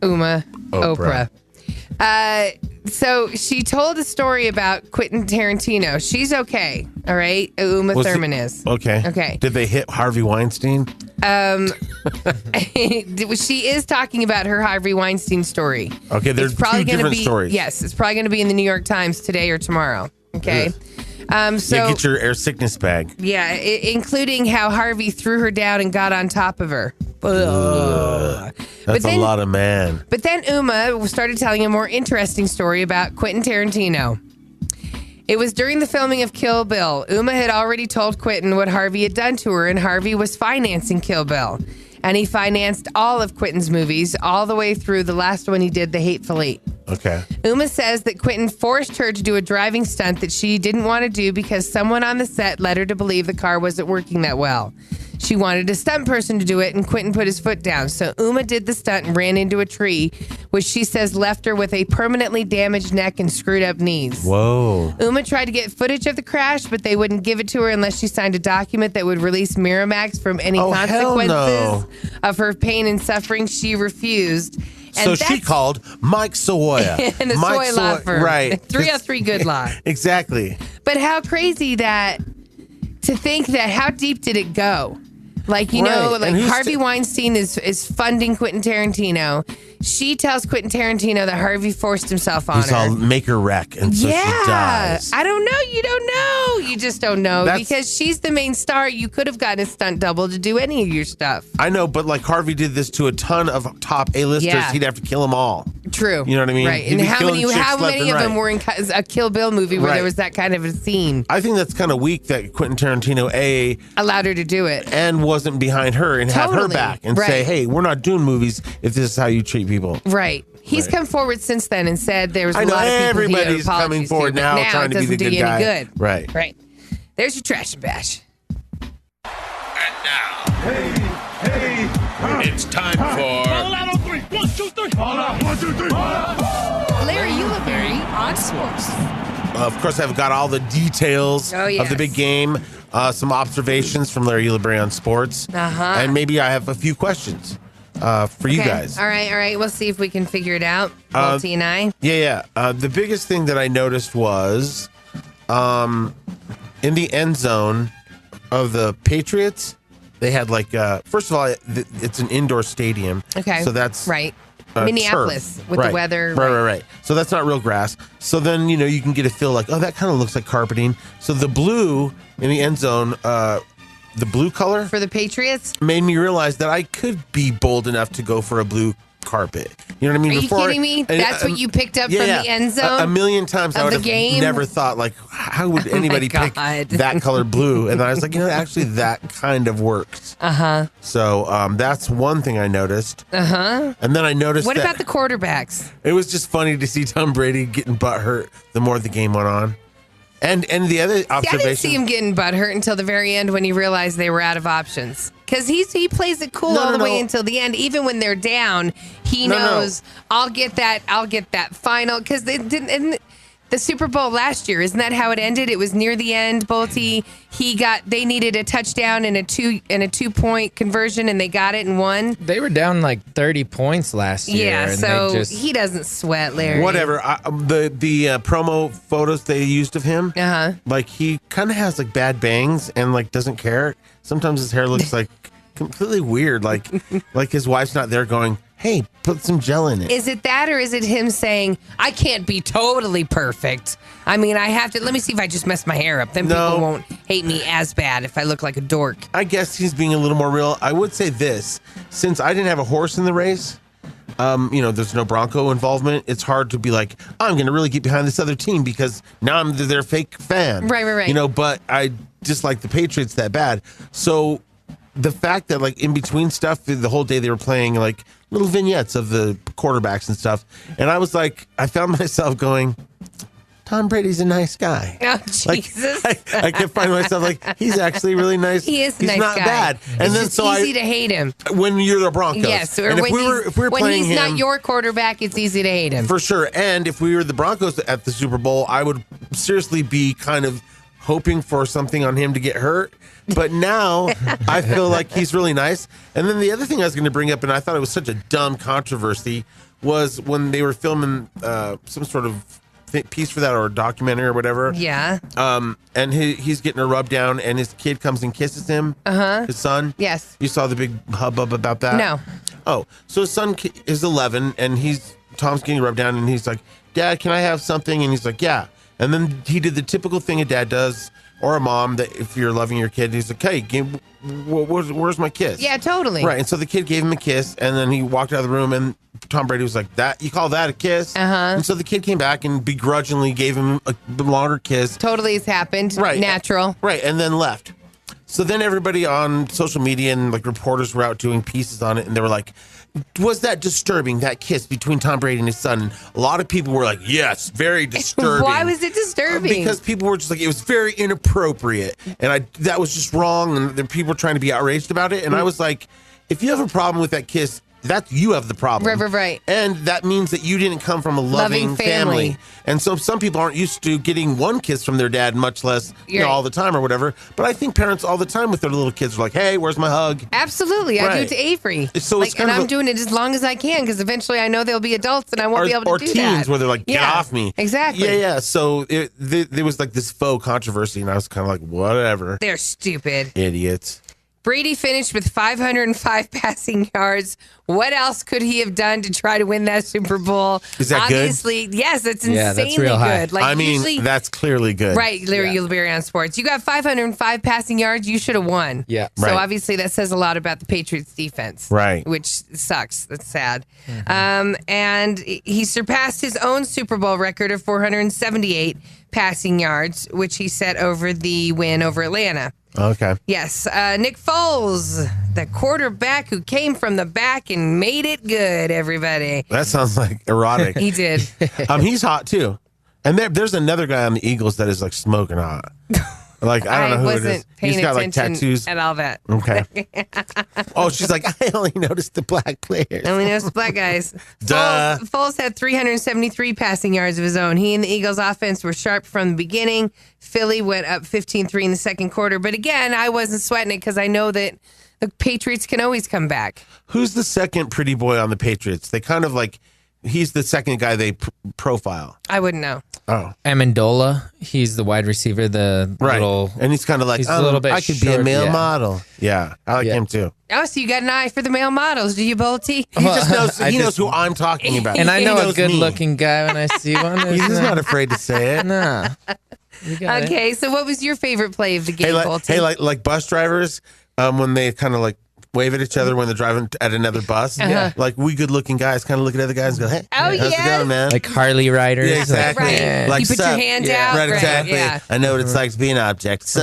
Oprah. Oprah. So she told a story about Quentin Tarantino. She's okay, all right? Uma Thurman is. Okay. Okay. Did they hit Harvey Weinstein? She is talking about her Harvey Weinstein story. Okay, there's two gonna different stories. Yes, it's probably going to be in the New York Times today or tomorrow. Okay. So Yeah, get your air sickness bag. yeah, including how Harvey threw her down and got on top of her. That's a lot of man. But then Uma started telling a more interesting story about Quentin Tarantino. It was during the filming of Kill Bill. Uma had already told Quentin what Harvey had done to her, and Harvey was financing Kill Bill. And he financed all of Quentin's movies, all the way through the last one he did, The Hateful Eight. Okay. Uma says that Quentin forced her to do a driving stunt that she didn't want to do because someone on the set led her to believe the car wasn't working that well. She wanted a stunt person to do it, and Quentin put his foot down. So Uma did the stunt and ran into a tree, which she says left her with a permanently damaged neck and screwed up knees. Whoa. Uma tried to get footage of the crash, but they wouldn't give it to her unless she signed a document that would release Miramax from any Oh, hell consequences of her pain and suffering. She refused. So And she that's- called Mike Sawyer. and the Mike soy law firm. Right. 303 Good Law. Exactly. But how crazy that to think that how deep did it go? Like, you know, Right. like And who's Harvey Weinstein is funding Quentin Tarantino. She tells Quentin Tarantino that Harvey forced himself on He's her. all make her wreck, and so she dies. I don't know. You don't know. You just don't know That's- because she's the main star. You could have gotten a stunt double to do any of your stuff. I know, but like Harvey did this to a ton of top A-listers. Yeah. He'd have to kill them all. True. You know what I mean? Right. He'd And be how killing many? chicks How left many and of them right. were in a Kill Bill movie where Right. there was that kind of a scene? I think that's kind of weak that Quentin Tarantino Allowed her to do it. and wasn't behind her and had her Totally. back and Right. say, "Hey, we're not doing movies if this is how you treat people." Right. He's Right. come forward since then and said there was a I know lot of people he owed everybody's apologies coming forward to, but now trying it to be the doesn't do good you guy. any good. Right. Right. There's your trash and bash. And now, it's time for. All out on 3. 1, 2, 3. All out. 1, 2, 3. Larry Ulibarri on sports. Of course, I've got all the details Oh, of yes. the big game, some observations from Larry Ulibarri on sports, and maybe I have a few questions for you guys. All right. We'll see if we can figure it out. Multi and I. Yeah. The biggest thing that I noticed was in the end zone of the Patriots, they had like, first of all, it's an indoor stadium. Okay. So that's right. turf. Minneapolis with Right. the weather. Right. So that's not real grass. So then, you can get a feel like, oh, that kind of looks like carpeting. So the blue in the end zone, the blue color For the Patriots? made me realize that I could be bold enough to go for a blue carpet. You know what I mean? Are you kidding me? That's what you picked up from the end zone A million times I of would the have game? never thought, like, how would anybody pick God. that color blue? And then I was like, actually, that kind of works. So that's one thing I noticed. And then I noticed What that about the quarterbacks? it was just funny to see Tom Brady getting butt hurt the more the game went on. And the other See, I didn't see observation. him getting butthurt until the very end when he realized they were out of options. Because he plays it cool all the way until the end. Even when they're down, he knows I'll get that final. Because they didn't. In the Super Bowl last year, isn't that how it ended? It was near the end. Bolte, they needed a touchdown and a 2-point conversion, and they got it and won. They were down like 30 points last year. Yeah, and so they just, he doesn't sweat, Larry. Whatever. The promo photos they used of him, like he kind of has like bad bangs and like doesn't care. Sometimes his hair looks like completely weird, like his wife's not there going, "Hey, put some gel in it." Is it that, or is it him saying, I can't be totally perfect? I mean, I have to, let me see if I just mess my hair up. Then No. people won't hate me as bad if I look like a dork. I guess he's being a little more real. I would say this, since I didn't have a horse in the race, there's no Bronco involvement. It's hard to be like, I'm going to really get behind this other team because now I'm their fake fan. Right. But I dislike the Patriots that bad. So the fact that like in between stuff, the whole day they were playing like little vignettes of the quarterbacks and stuff. And I was like, I found myself going, Tom Brady's a nice guy. Oh, Like, Jesus. I kept finding myself like, he's actually really nice. He is a He's nice not guy. bad. And It's then just so easy to hate him. when you're the Broncos. Yes, or and when if we were when playing he's him, not your quarterback, it's easy to hate him. for sure. And if we were the Broncos at the Super Bowl, I would seriously be kind of hoping for something on him to get hurt. But now I feel like he's really nice. And then the other thing I was going to bring up, and I thought it was such a dumb controversy, was when they were filming some sort of piece for that or a documentary or whatever. Yeah. And he's getting a rub down, and his kid comes and kisses him. His son. Yes. You saw the big hubbub about that? No. Oh, so his son is 11, and Tom's getting rubbed down, and he's like, "Dad, can I have something?" And he's like, "Yeah." And then he did the typical thing a dad does, or a mom, that if you're loving your kid, he's like, "Hey, where's my kiss?" Yeah, totally. Right. And so the kid gave him a kiss, and then he walked out of the room, and Tom Brady was like, "That you call that a kiss?" And so the kid came back and begrudgingly gave him a longer kiss. Totally has happened. Right. Natural. Right. And then left. So then everybody on social media and like reporters were out doing pieces on it, and they were like, was that disturbing, that kiss between Tom Brady and his son? And a lot of people were like, yes, very disturbing. Why was it disturbing? Because people were just like, it was very inappropriate. And that was just wrong. And then people were trying to be outraged about it. And I was like, if you have a problem with that kiss, you have the problem. Right. And that means that you didn't come from a loving family. And so some people aren't used to getting one kiss from their dad, much less all the time or whatever. But I think parents all the time with their little kids are like, hey, where's my hug? Absolutely. I do it to Avery. So it's and I'm doing it as long as I can because eventually I know they'll be adults and I won't be able to do that. Or teens where they're like, get off me. Exactly. Yeah. So there was like this faux controversy and I was kind of like, whatever. They're stupid. Idiots. Brady finished with 505 passing yards. What else could he have done to try to win that Super Bowl? Is that Obviously, good? yes, it's Yeah, insanely that's real high. good. Like, usually, that's clearly good. right, Larry Ulibarri on sports. You got 505 passing yards. You should have won. Yeah. So Right. obviously that says a lot about the Patriots defense. Right. Which sucks. That's sad. And he surpassed his own Super Bowl record of 478 passing yards, which he set over the win over Atlanta. Okay. Yes, Nick Foles, the quarterback who came from the back and made it good, everybody. That sounds like erotic. He did. He's hot too. And there's another guy on the Eagles that is like smoking hot. Like, I don't know who it is. wasn't paying He's got like attention tattoos. at all that. Okay. Oh, she's like, I only noticed the black players. I only noticed black guys. Duh. Foles had 373 passing yards of his own. He and the Eagles' offense were sharp from the beginning. Philly went up 15-3 in the second quarter. But again, I wasn't sweating it because I know that the Patriots can always come back. Who's the second pretty boy on the Patriots? They kind of like, he's the second guy they profile. I wouldn't know. Oh. Amendola, he's the wide receiver, the Right. little... And he's kind of like, he's a little bit I could be a short, male yeah. model. Yeah. I like Yeah. him too. Oh, so you got an eye for the male models, do you, Bolty? He just knows, I he knows just- who I'm talking about. And I He know a knows me. good-looking guy when I see one. He's just not afraid to say it. Nah. You got it. Okay, so what was your favorite play of the game, Bolty? Like bus drivers, when they kind of like wave at each other when they're driving at another bus. Uh-huh. Like we good looking guys kind of look at other guys and go, hey, Oh, how's it yes. going, man? Like Harley riders. Yeah, exactly. Right. Yeah. Like, You put your sup? hand Yeah. out. Right, Right, exactly. yeah. I know what it's like to be an object. So,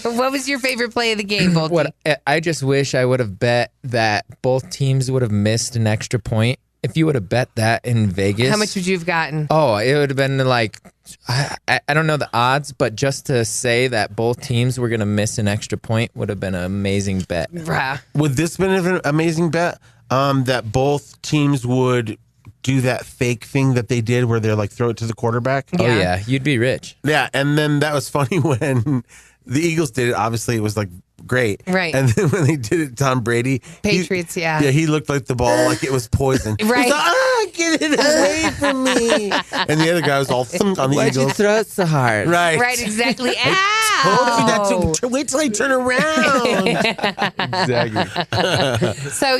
What was your favorite play of the game, Bolty? What I just wish I would have bet that both teams would have missed an extra point. If you would have bet that in Vegas, How much would you have gotten? Oh, it would have been like I don't know the odds, but just to say that both teams were going to miss an extra point would have been an amazing bet. Rah. would this been an amazing bet that both teams would do that fake thing that they did where they're like throw it to the quarterback? Oh yeah, you'd be rich. Yeah, and then that was funny when the Eagles did it. Obviously, it was like great. Right. And then when they did it, Tom Brady, Patriots, yeah. Yeah, he looked like the ball, like it was poison. Right. He's like, get it away from me. And the other guy was all thunk on the Why'd you Eagles. throw it so hard? Right. Right, exactly. Told you Ow! not to wait till I turn around. Exactly. So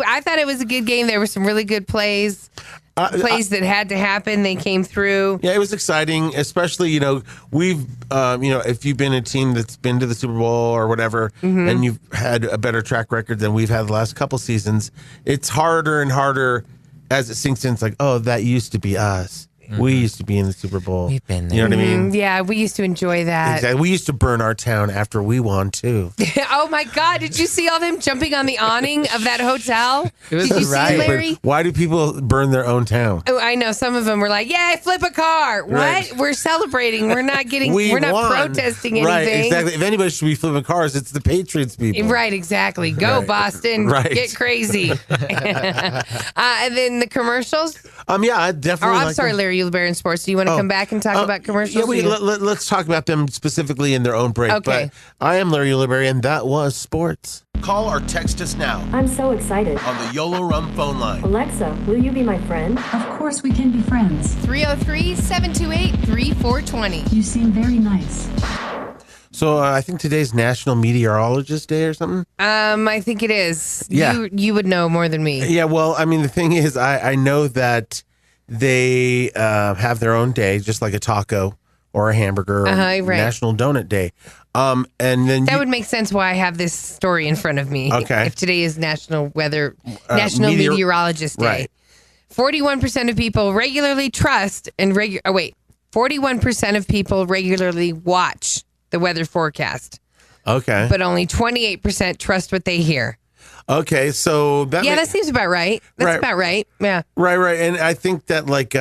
I thought it was a good game. There were some really good plays. Plays that had to happen, they came through. Yeah, it was exciting, especially, we've, if you've been a team that's been to the Super Bowl or whatever, and you've had a better track record than we've had the last couple seasons, it's harder and harder as it sinks in. It's like, oh, that used to be us. We used to be in the Super Bowl. We've been there. You know what I mean? Yeah, we used to enjoy that. Exactly. We used to burn our town after we won, too. Oh my God, did you see all them jumping on the awning of that hotel? It was Did you right. see it, But Larry? why do people burn their own town? Oh, I know. Some of them were like, "Yay, flip a car!" What? Right. We're celebrating. We're not getting. We're not won. protesting anything. Right, exactly. If anybody should be flipping cars, it's the Patriots people. Right, exactly. Go Right. Boston. Right. Get crazy. And then the commercials. Yeah, I definitely. I'm like sorry, them. Larry Ulibarri in sports. Do you want to come back and talk about commercials? Yeah, Or you- let's talk about them specifically in their own break. Okay. But I am Larry Ulibarri, and that was sports. Call or text us now I'm so excited. on the YOLO Rum phone line. Alexa, will you be my friend? Of course we can be friends. 303-728-3420. You seem very nice. So I think today's National Meteorologist Day or something. I think it is. Yeah. You would know more than me. Yeah, well, I mean, the thing is, I know that they have their own day, just like a taco or a hamburger or Right. National Donut Day. And then That would make sense why I have this story in front of me. Okay. If today is National Meteorologist Day. Right. 41% of people regularly trust and 41% of people regularly watch the weather forecast, Okay. but only 28% trust what they hear. Okay, so that Yeah, that seems about right. That's Right. about right. Yeah. Right. And I think that like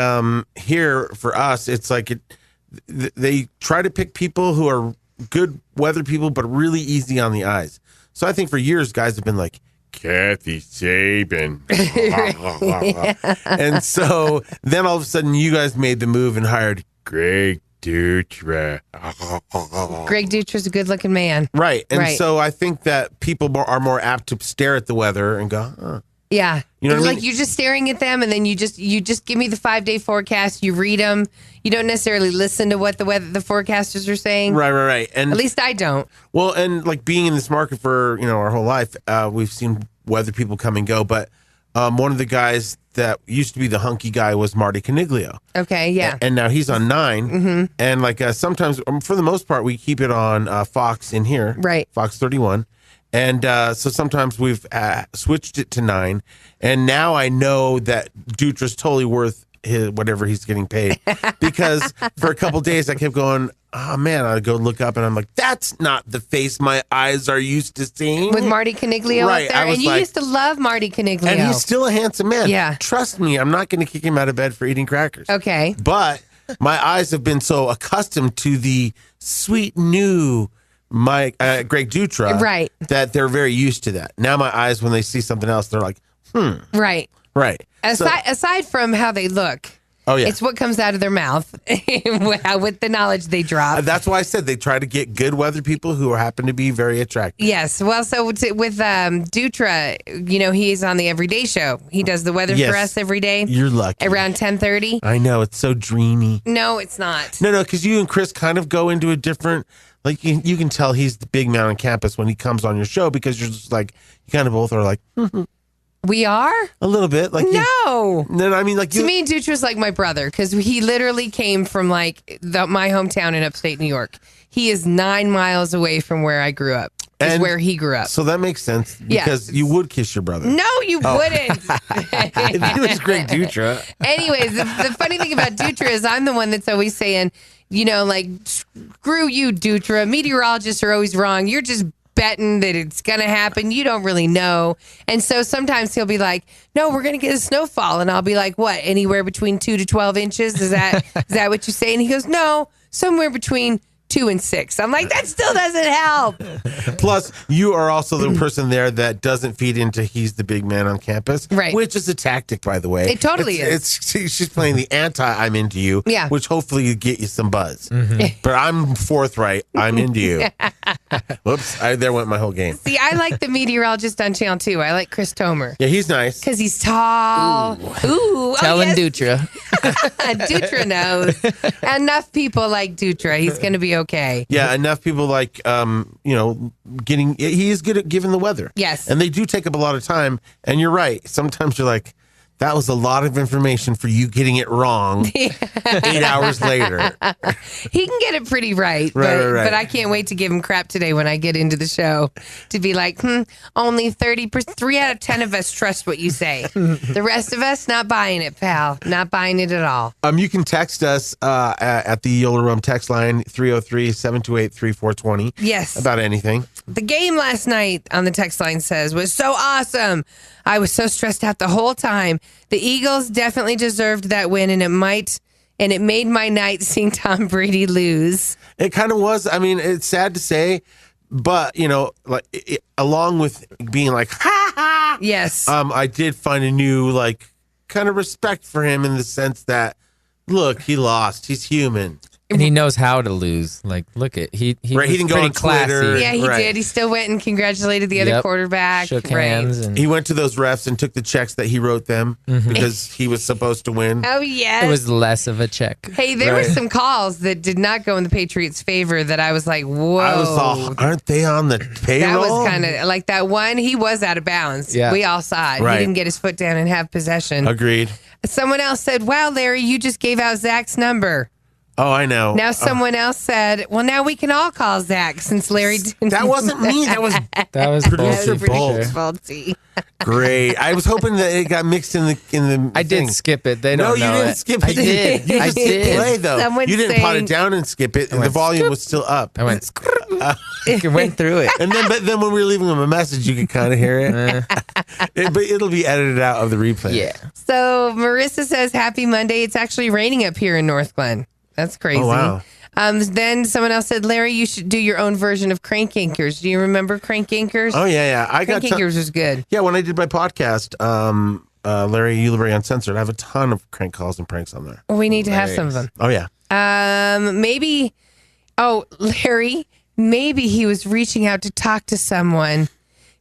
here for us, it's like they try to pick people who are good weather people, but really easy on the eyes. So I think for years, guys have been like, Kathie Saban. And so then all of a sudden you guys made the move and hired Greg Dutra. Greg Dutra's a good looking man. Right. And Right. so I think that people are more apt to stare at the weather and go, huh. Yeah. You know what I like mean? you're just staring at them, and then you just give me the 5-day forecast. You read them. You don't necessarily listen to what the forecasters are saying. Right. And At least I don't. well, and like being in this market for our whole life, we've seen weather people come and go. But one of the guys that used to be the hunky guy was Marty Caniglio. Okay, yeah. And now he's on 9. Mm-hmm. And like sometimes, for the most part, we keep it on Fox in here. Right. Fox 31. And so sometimes we've switched it to 9. And now I know that Dutra's totally worth whatever he's getting paid. Because for a couple days I kept going, oh man, I'd go look up and I'm like, that's not the face my eyes are used to seeing. With Marty Caniglio Right, up there. I was And you like- used to love Marty Caniglio. And he's still a handsome man. Yeah. Trust me, I'm not going to kick him out of bed for eating crackers. Okay. But my eyes have been so accustomed to the sweet new Greg Dutra, Right. that they're very used to that. Now my eyes, when they see something else, they're like, Right. right. Aside from how they look, Oh yeah. it's what comes out of their mouth with the knowledge they drop. That's why I said they try to get good weather people who happen to be very attractive. Yes. Well, so with Dutra, he's on the Everyday Show. He does the weather Yes. for us every day. You're lucky. Around 10:30. I know, it's so dreamy. No, it's not. No, because you and Chris kind of go into a different, like you can tell he's the big man on campus when he comes on your show, because you're just like, you kind of both are like, We are? a little bit. Like No. No, I mean, like To me, Dutra's like my brother because he literally came from my hometown in upstate New York. He is 9 miles away from where I grew up. Is And where he grew up. So that makes sense, Yeah. because you would kiss your brother. No, you wouldn't. If he was Greg Dutra. Anyways, the funny thing about Dutra is I'm the one that's always saying, like, screw you, Dutra. Meteorologists are always wrong. You're just betting that it's going to happen. You don't really know. And so sometimes he'll be like, no, we're going to get a snowfall. And I'll be like, what, anywhere between 2 to 12 inches? Is that what you say? And he goes, no, somewhere between 2 and 6. I'm like, that still doesn't help. Plus, you are also the person there that doesn't feed into he's the big man on campus. Right. Which is a tactic, by the way. It totally is. She's playing the I'm into you. Yeah. Which hopefully get you some buzz. But I'm forthright. I'm into you. Whoops. There went my whole game. See, I like the meteorologist on Channel 2. I like Chris Tomer. Yeah, he's nice. Because he's tall. Ooh. Telling yes. Dutra. Dutra knows. Enough people like Dutra. He's going to be okay. Yeah, enough people like, he is good at giving the weather. Yes. And they do take up a lot of time. And you're right. Sometimes you're like, that was a lot of information for you getting it wrong 8 hours later. He can get it pretty right. Right. But I can't wait to give him crap today when I get into the show to be like, only 30%, 3 out of 10 of us trust what you say. The rest of us, not buying it, pal. Not buying it at all. You can text us at the Yola Room text line 303-728-3420. Yes. About anything. The game last night on the text line says was so awesome. I was so stressed out the whole time. The Eagles definitely deserved that win, and it made my night seeing Tom Brady lose. It kind of was. I mean, it's sad to say, but along with being like, ha ha. Yes. I did find a new kind of respect for him in the sense that, look, he lost. He's human. And he knows how to lose. Like, look at he Right, he was didn't go pretty on Twitter. classy. Yeah, he Right. did. He still went and congratulated the other Yep. quarterback. Shook hands and He went to those refs and took the checks that he wrote them because he was supposed to win. Oh, yes. it was less of a check. Hey, there were Right. some calls that did not go in the Patriots' favor that I was like, whoa. I was all, aren't they on the payroll? That was kind of like that one. He was out of bounds. Yeah. We all saw it. Right. He didn't get his foot down and have possession. Agreed. Someone else said, wow, Larry, you just gave out Zach's number. Oh, I know. Now someone else said, well, now we can all call Zach since Larry didn't. That wasn't me. That was That was Producer bullshit for Bolt. sure. faulty. great. I was hoping that it got mixed in the I thing. did skip it. They No, don't you know didn't it. skip it. I did. You I just hit did. play though. Someone's You didn't pot saying- it down and skip it. The went, volume was still up. I went. It went through it. And then when we were leaving him a message, you could kind of hear it. But it'll be edited out of the replay. Yeah. So Marissa says, happy Monday. It's actually raining up here in North Glen. That's crazy. Oh, wow. Then someone else said, Larry, you should do your own version of Crank Yankers. Do you remember Crank Yankers? Oh yeah. I got Crank Yankers was good. Yeah, when I did my podcast, Larry Uliberry Uncensored, I have a ton of crank calls and pranks on there. We need to have some of them. Oh yeah. Maybe, Larry, maybe he was reaching out to talk to someone.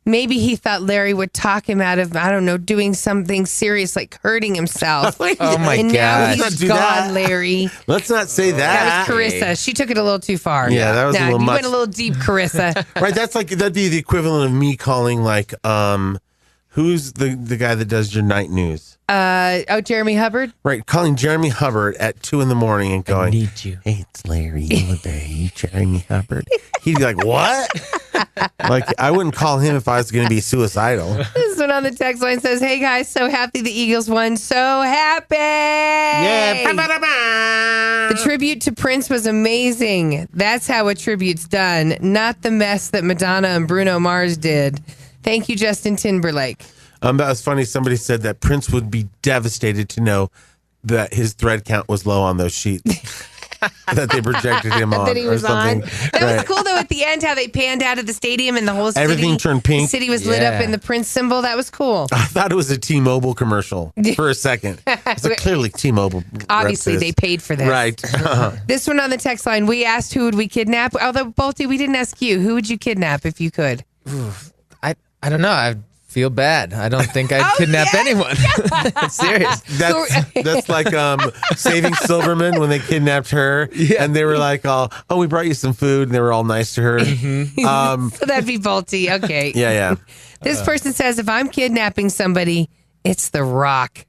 Maybe he thought Larry would talk him out of, I don't know, doing something serious like hurting himself. Oh my and now gosh. he's Let's not do gone, that. Larry. Let's not say That that. was Carissa. She took it a little too far. Yeah, that was a little you much. went a little deep, Carissa. Right, that'd be the equivalent of me calling like who's the guy that does your night news? Jeremy Hubbard. Right, calling Jeremy Hubbard at 2 a.m. and going, need you. Hey, it's Larry Illiday, Jeremy Hubbard. He'd be like, what? Like, I wouldn't call him if I was going to be suicidal. This one on the text line says, "Hey guys, so happy the Eagles won. So happy. Yeah. The tribute to Prince was amazing. That's how a tribute's done, not the mess that Madonna and Bruno Mars did. Thank you, Justin Timberlake." That was funny. Somebody said that Prince would be devastated to know that his thread count was low on those sheets that they projected him on. That he was or something. on. That was cool, though, at the end, how they panned out of the stadium and the whole city. Everything turned pink. The city was lit up Yeah. in the Prince symbol. That was cool. I thought it was a T-Mobile commercial for a second. It's like clearly T-Mobile. Obviously, reps they this. paid for this. Right. This one on the text line, we asked who would we kidnap. Although, Bolty, we didn't ask you. Who would you kidnap if you could? I don't know. I feel bad. I don't think I'd kidnap anyone. Serious. That's like Saving Silverman when they kidnapped her, and they were like, "Oh, we brought you some food," and they were all nice to her. So that'd be Bolty. Okay. Yeah. This person says, if I'm kidnapping somebody, it's The Rock.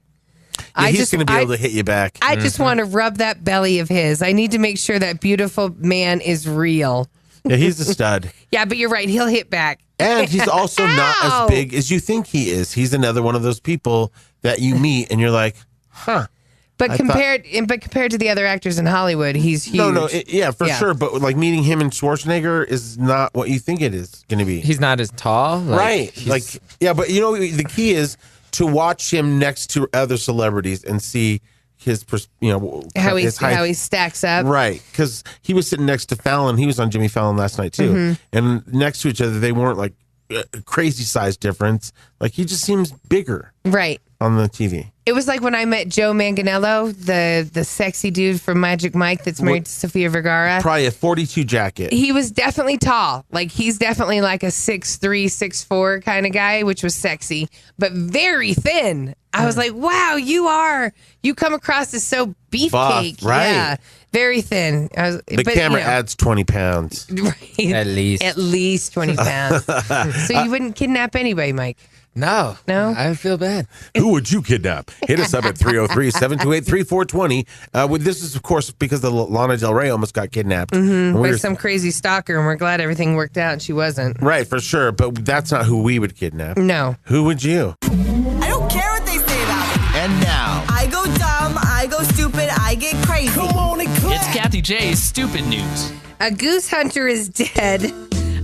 He's going to be able to hit you back. I just want to rub that belly of his. I need to make sure that beautiful man is real. Yeah, he's a stud. Yeah, but you're right. He'll hit back. And he's also not Ow! as big as you think he is. He's another one of those people that you meet and you're like, huh. But compared to the other actors in Hollywood, he's huge. No, for sure. But like meeting him and Schwarzenegger is not what you think it is going to be. He's not as tall. Right. But you know, the key is to watch him next to other celebrities and see his, how his height. he stacks up. Right, because he was sitting next to Fallon. He was on Jimmy Fallon last night too, Mm-hmm. and next to each other, they weren't like a crazy size difference. Like he just seems bigger Right. on the TV. It was like when I met Joe Manganiello, the sexy dude from Magic Mike that's married to Sofia Vergara. Probably a 42 jacket. He was definitely tall. Like he's definitely like a 6'3", 6'4" kind of guy, which was sexy, but very thin. I was like, wow, you come across as so beefcake. Buff, right. Yeah. Very thin. The camera adds 20 pounds. Right. At least 20 pounds. So you wouldn't kidnap anybody, Mike? No. I feel bad. Who would you kidnap? Hit us up at 303-728-3420. This is, of course, because the Lana Del Rey almost got kidnapped. And By some crazy stalker, and we're glad everything worked out and she wasn't. Right, for sure. But that's not who we would kidnap. No. Who would you? I don't care what they say about me. And now, I go dumb, I go stupid, I get crazy. Come on and it's Kathy J's Stupid News. A goose hunter is dead.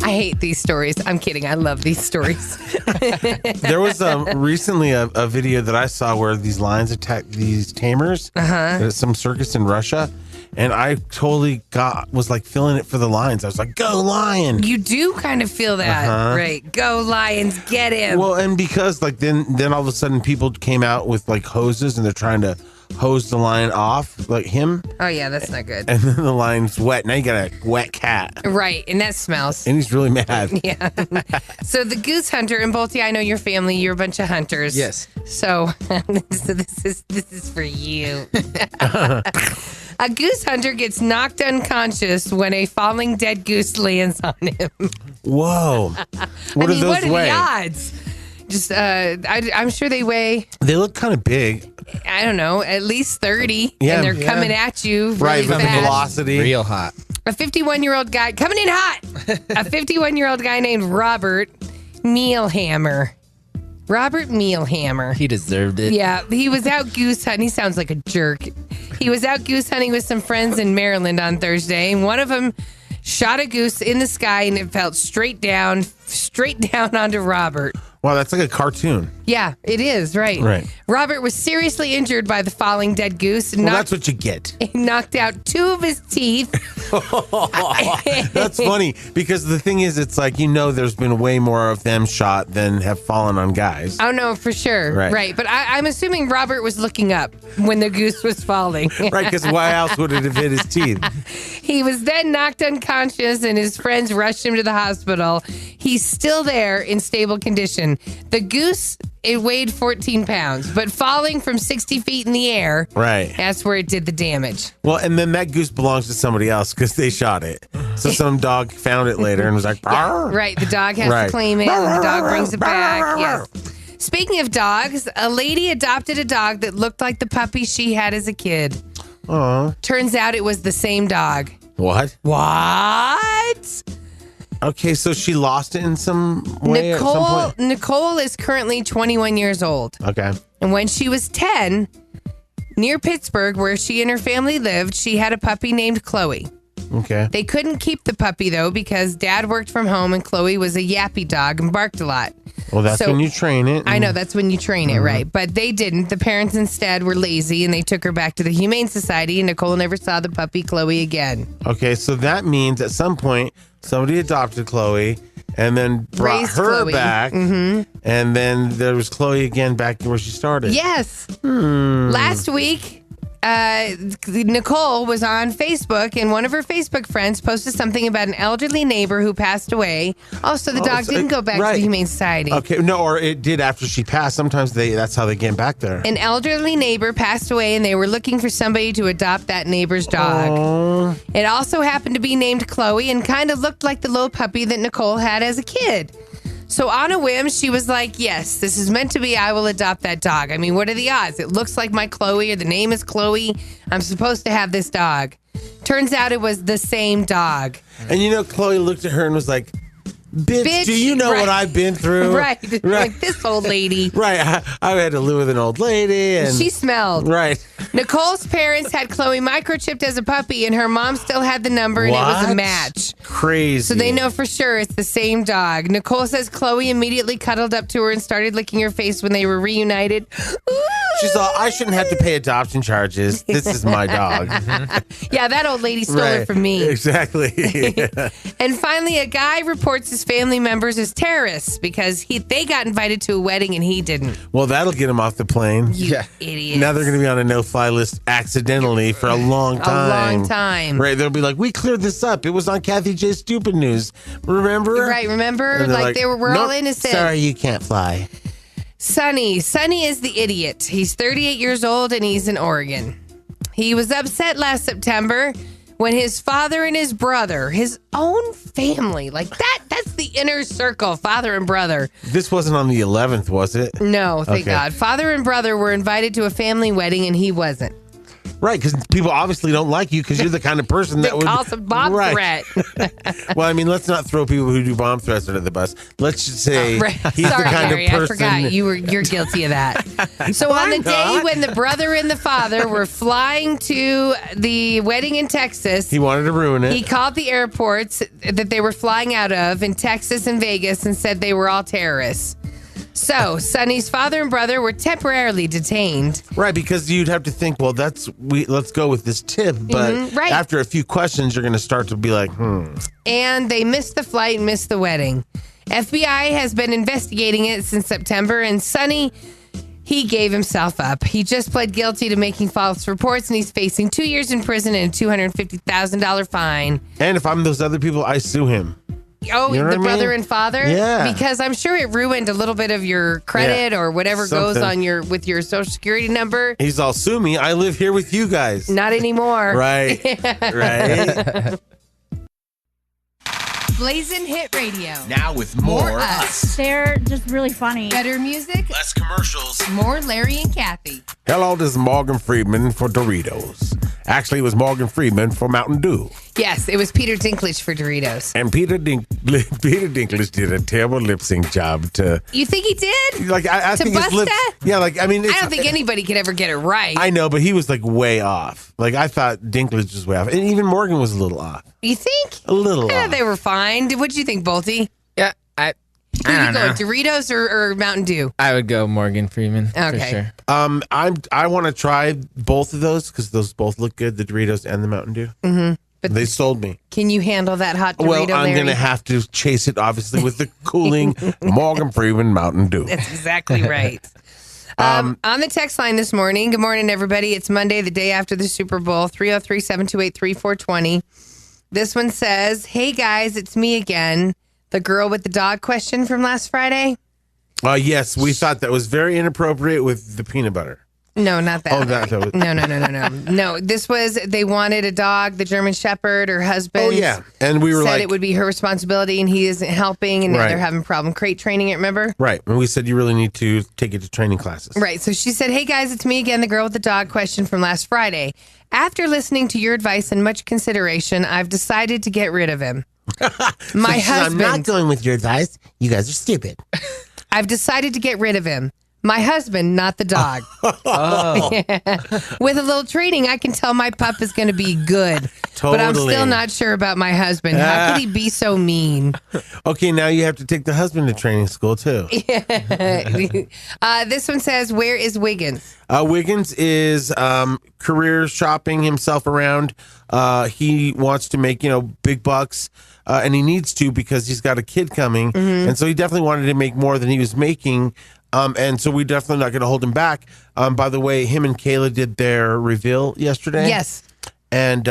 I hate these stories. I'm kidding. I love these stories. There was recently a video that I saw where these lions attacked these tamers at some circus in Russia. And I totally was like feeling it for the lions. I was like, go lion. You do kind of feel that, right? Go Lions, get him. Well, and because like then all of a sudden people came out with like hoses and they're trying to hose the lion off, like him. Oh yeah, that's not good. And then the lion's wet. Now you got a wet cat. Right, and that smells. And he's really mad. Yeah. So the goose hunter, and Bolty, I know your family. You're a bunch of hunters. Yes. So this is for you. A goose hunter gets knocked unconscious when a falling dead goose lands on him. Whoa. What are those what are weigh? the odds? Just, I'm sure they weigh, They look kind of big. I don't know, at least 30. Yeah. And they're coming at you really Right, with the fast. velocity. Real hot. A 51-year-old guy, coming in hot. A 51-year-old guy named Robert Mealhammer. Robert Mealhammer. He deserved it. Yeah, he was out goose hunting. He sounds like a jerk. He was out goose hunting with some friends in Maryland on Thursday, and one of them shot a goose in the sky, and it fell straight down onto Robert. Wow, that's like a cartoon. Yeah, it is, right. Right. Robert was seriously injured by the falling dead goose. And Well, that's what you get. he knocked out 2 of his teeth. That's funny because the thing is, it's like, there's been way more of them shot than have fallen on guys. Oh, no, for sure. Right. But I'm assuming Robert was looking up when the goose was falling. Right, because why else would it have hit his teeth? He was then knocked unconscious, and his friends rushed him to the hospital. He He's still there in stable condition. The goose, it weighed 14 pounds, but falling from 60 feet in the air, Right. that's where it did the damage. Well, and then that goose belongs to somebody else because they shot it. So some dog found it later and was like, "Arr." Right, the dog has Right. to claim it, and the dog brings it back. Yes. Speaking of dogs, a lady adopted a dog that looked like the puppy she had as a kid. Aw. Turns out it was the same dog. What? What? Okay, so she lost it in some way at some point? Nicole is currently 21 years old. Okay. And when she was 10, near Pittsburgh, where she and her family lived, she had a puppy named Chloe. Okay. They couldn't keep the puppy, though, because Dad worked from home and Chloe was a yappy dog and barked a lot. Well, that's So- when you train it. I know, that's when you train it, right? But they didn't. The parents instead were lazy, and they took her back to the Humane Society, and Nicole never saw the puppy Chloe again. Okay, so that means at some point somebody adopted Chloe and then brought Raised her Chloe. back. And then there was Chloe again back where she started. Yes. Last week, Nicole was on Facebook, and one of her Facebook friends posted something about an elderly neighbor who passed away. Also, the dog so- didn't go back to right. the Humane Society. Okay, no, or it did after she passed. Sometimes that's how they get back there. An elderly neighbor passed away, and they were looking for somebody to adopt that neighbor's dog. Aw. It also happened to be named Chloe and kind of looked like the little puppy that Nicole had as a kid. So on a whim, she was like, yes, this is meant to be. I will adopt that dog. I mean, what are the odds? It looks like my Chloe, or the name is Chloe. I'm supposed to have this dog. Turns out it was the same dog. And you know, Chloe looked at her and was like, Bitch, do you know right. what I've been through? Right. Like this old lady. Right. I had to live with an old lady. And She smelled. Right. Nicole's parents had Chloe microchipped as a puppy, and her mom still had the number, and it was a What? match. Crazy. So they know for sure it's the same dog. Nicole says Chloe immediately cuddled up to her and started licking her face when they were reunited. She's all, I shouldn't have to pay adoption charges. This is my dog. Yeah, that old lady stole it from me. Exactly. And finally, a guy reports his family members as terrorists because they got invited to a wedding and he didn't. Well, that'll get him off the plane. You idiot. Now they're going to be on a no-fly list accidentally for a long time. A long time. Right. They'll be like, we cleared this up. It was on Kathie J's Stupid News. Remember? Right, remember? And they're Like, we're all "Nope, innocent. Sorry, you can't fly. Sonny is the idiot. He's 38 years old and he's in Oregon. He was upset last September when his father and his brother, his own family, like that's the inner circle, father and brother. This wasn't on the 11th, was it? No, thank Okay. God. Father and brother were invited to a family wedding and he wasn't. Right, because people obviously don't like you because you're the kind of person that would calls a bomb threat. Well, I mean, let's not throw people who do bomb threats under the bus. Let's just say Right. he's Sorry, the kind Harry, of person. I forgot you're guilty of that. So on the day not. when the brother and the father were flying to the wedding in Texas, He wanted to ruin it. he called the airports that they were flying out of in Texas and Vegas and said they were all terrorists. So Sonny's father and brother were temporarily detained. Right, because you'd have to think, well, let's go with this tip, but right. after a few questions, you're going to start to be like, And they missed the flight and missed the wedding. FBI has been investigating it since September, and Sonny, he gave himself up. He just pled guilty to making false reports, and he's facing 2 years in prison and a $250,000 fine. And if I'm those other people, I sue him. Oh, You know the what I brother mean? and father? Yeah. Because I'm sure it ruined a little bit of your credit or whatever goes Something. on with your social security number. He's all, sue me. I live here with you guys. Not anymore. Right. Right. Blazing Hit Radio. Now with more us. They're just really funny. Better music, Less commercials. more Larry and Kathy. Hello, this is Morgan Freeman for Doritos. Actually, it was Morgan Freeman for Mountain Dew. Yes, it was Peter Dinklage for Doritos. And Peter Dinklage did a terrible lip sync job to... You think he did? Like, I To think his lips... Busta? Yeah, like, I mean... I don't think anybody could ever get it right. I know, but he was like way off. Like, I thought Dinklage was way off. And even Morgan was a little off. You think? A little Yeah, off. they were fine. What'd you think, Bolty? Yeah, I Who you don't go, know. Doritos or Mountain Dew? I would go Morgan Freeman for Okay. sure. I want to try both of those because those both look good, the Doritos and the Mountain Dew. Mm-hmm. But they sold me. Can you handle that hot Dorito, Well, I'm Larry? going to have to chase it, obviously, with the cooling Morgan Freeman Mountain Dew. That's exactly right. On the text line this morning, good morning, everybody. It's Monday, the day after the Super Bowl, 303-728-3420. This one says, hey, guys, it's me again. the girl with the dog question from last Friday? Yes, we thought that was very inappropriate with the peanut butter. No, not that. Oh, that was... No. No, this was, they wanted a dog, the German Shepherd, her husband. Oh, yeah. And we were said like... it would be her responsibility and he isn't helping and now Right. they're having problem crate training it, remember? Right. And we said you really need to take it to training classes. Right. So she said, hey guys, it's me again, the girl with the dog question from last Friday. After listening to your advice and much consideration, I've decided to get rid of him. My husband. I'm not going with your advice. You guys are stupid. I've decided to get rid of him. My husband, not the dog. With a little training, I can tell my pup is going to be good. But I'm Totally. still not sure about my husband. How could he be so mean? Okay, now you have to take the husband to training school, too. This one says, where is Wiggins? Wiggins is career shopping himself around. He wants to make, big bucks, and he needs to because he's got a kid coming. And so he definitely wanted to make more than he was making. And so we're definitely not going to hold him back. By the way, him and Kayla did their reveal yesterday. Yes. And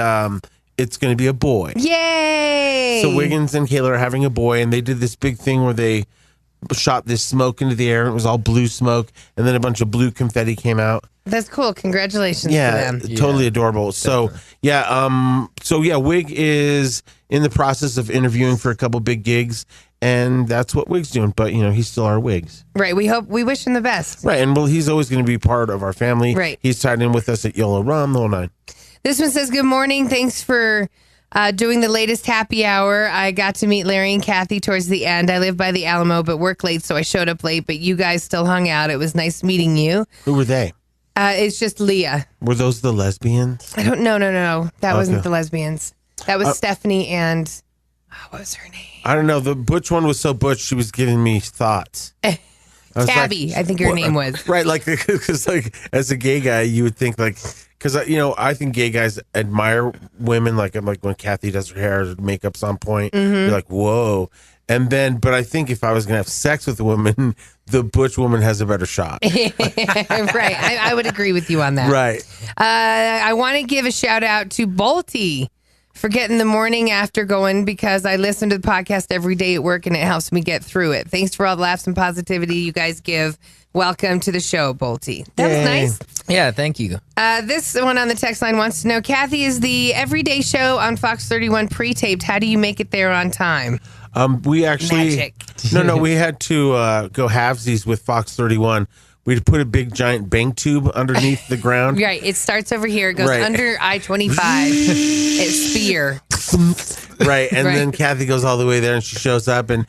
it's going to be a boy. Yay! So Wiggins and Kayla are having a boy, and they did this big thing where they shot this smoke into the air. It was all blue smoke, and then a bunch of blue confetti came out. That's cool. Congratulations to Yeah, them. totally adorable. So Wig is in the process of interviewing for a couple big gigs, and that's what Wig's doing. But he's still our Wigs, Right. We wish him the best. right? And he's always going to be part of our family. Right. He's tied in with us at YOLO Rum, the whole nine. This one says, good morning. Thanks for doing the latest happy hour. I got to meet Larry and Kathie towards the end. I live by the Alamo, but work late, so I showed up late. But you guys still hung out. It was nice meeting you. Who were they? It's just Leah. Were those the lesbians? I don't know. No. That wasn't Okay. the lesbians. That was Stephanie and what was her name? I don't know. The butch one was so butch, she was giving me thoughts. I was Tabby, like, I think her what- name was. Right, because as a gay guy, you would think because I think gay guys admire women like when Kathie does her hair, her makeup's on point. You're like, whoa. And then, but I think if I was gonna have sex with a woman, the butch woman has a better shot. Right. I would agree with you on that. Right. I want to give a shout out to Bolty for getting the morning after going because I listen to the podcast every day at work and it helps me get through it. Thanks for all the laughs and positivity you guys give. Welcome to the show, Bolty. That was Yay. nice. Yeah, thank you. This one on the text line wants to know, Kathie, is the Everyday Show on Fox 31 pre-taped? How do you make it there on time? We actually Magic. No, we had to go halvesies with Fox 31. We'd put a big giant bank tube underneath the ground. Right. It starts over here. It goes Right. under I-25. It's Spear. Right, and Right. then Kathie goes all the way there, and she shows up, and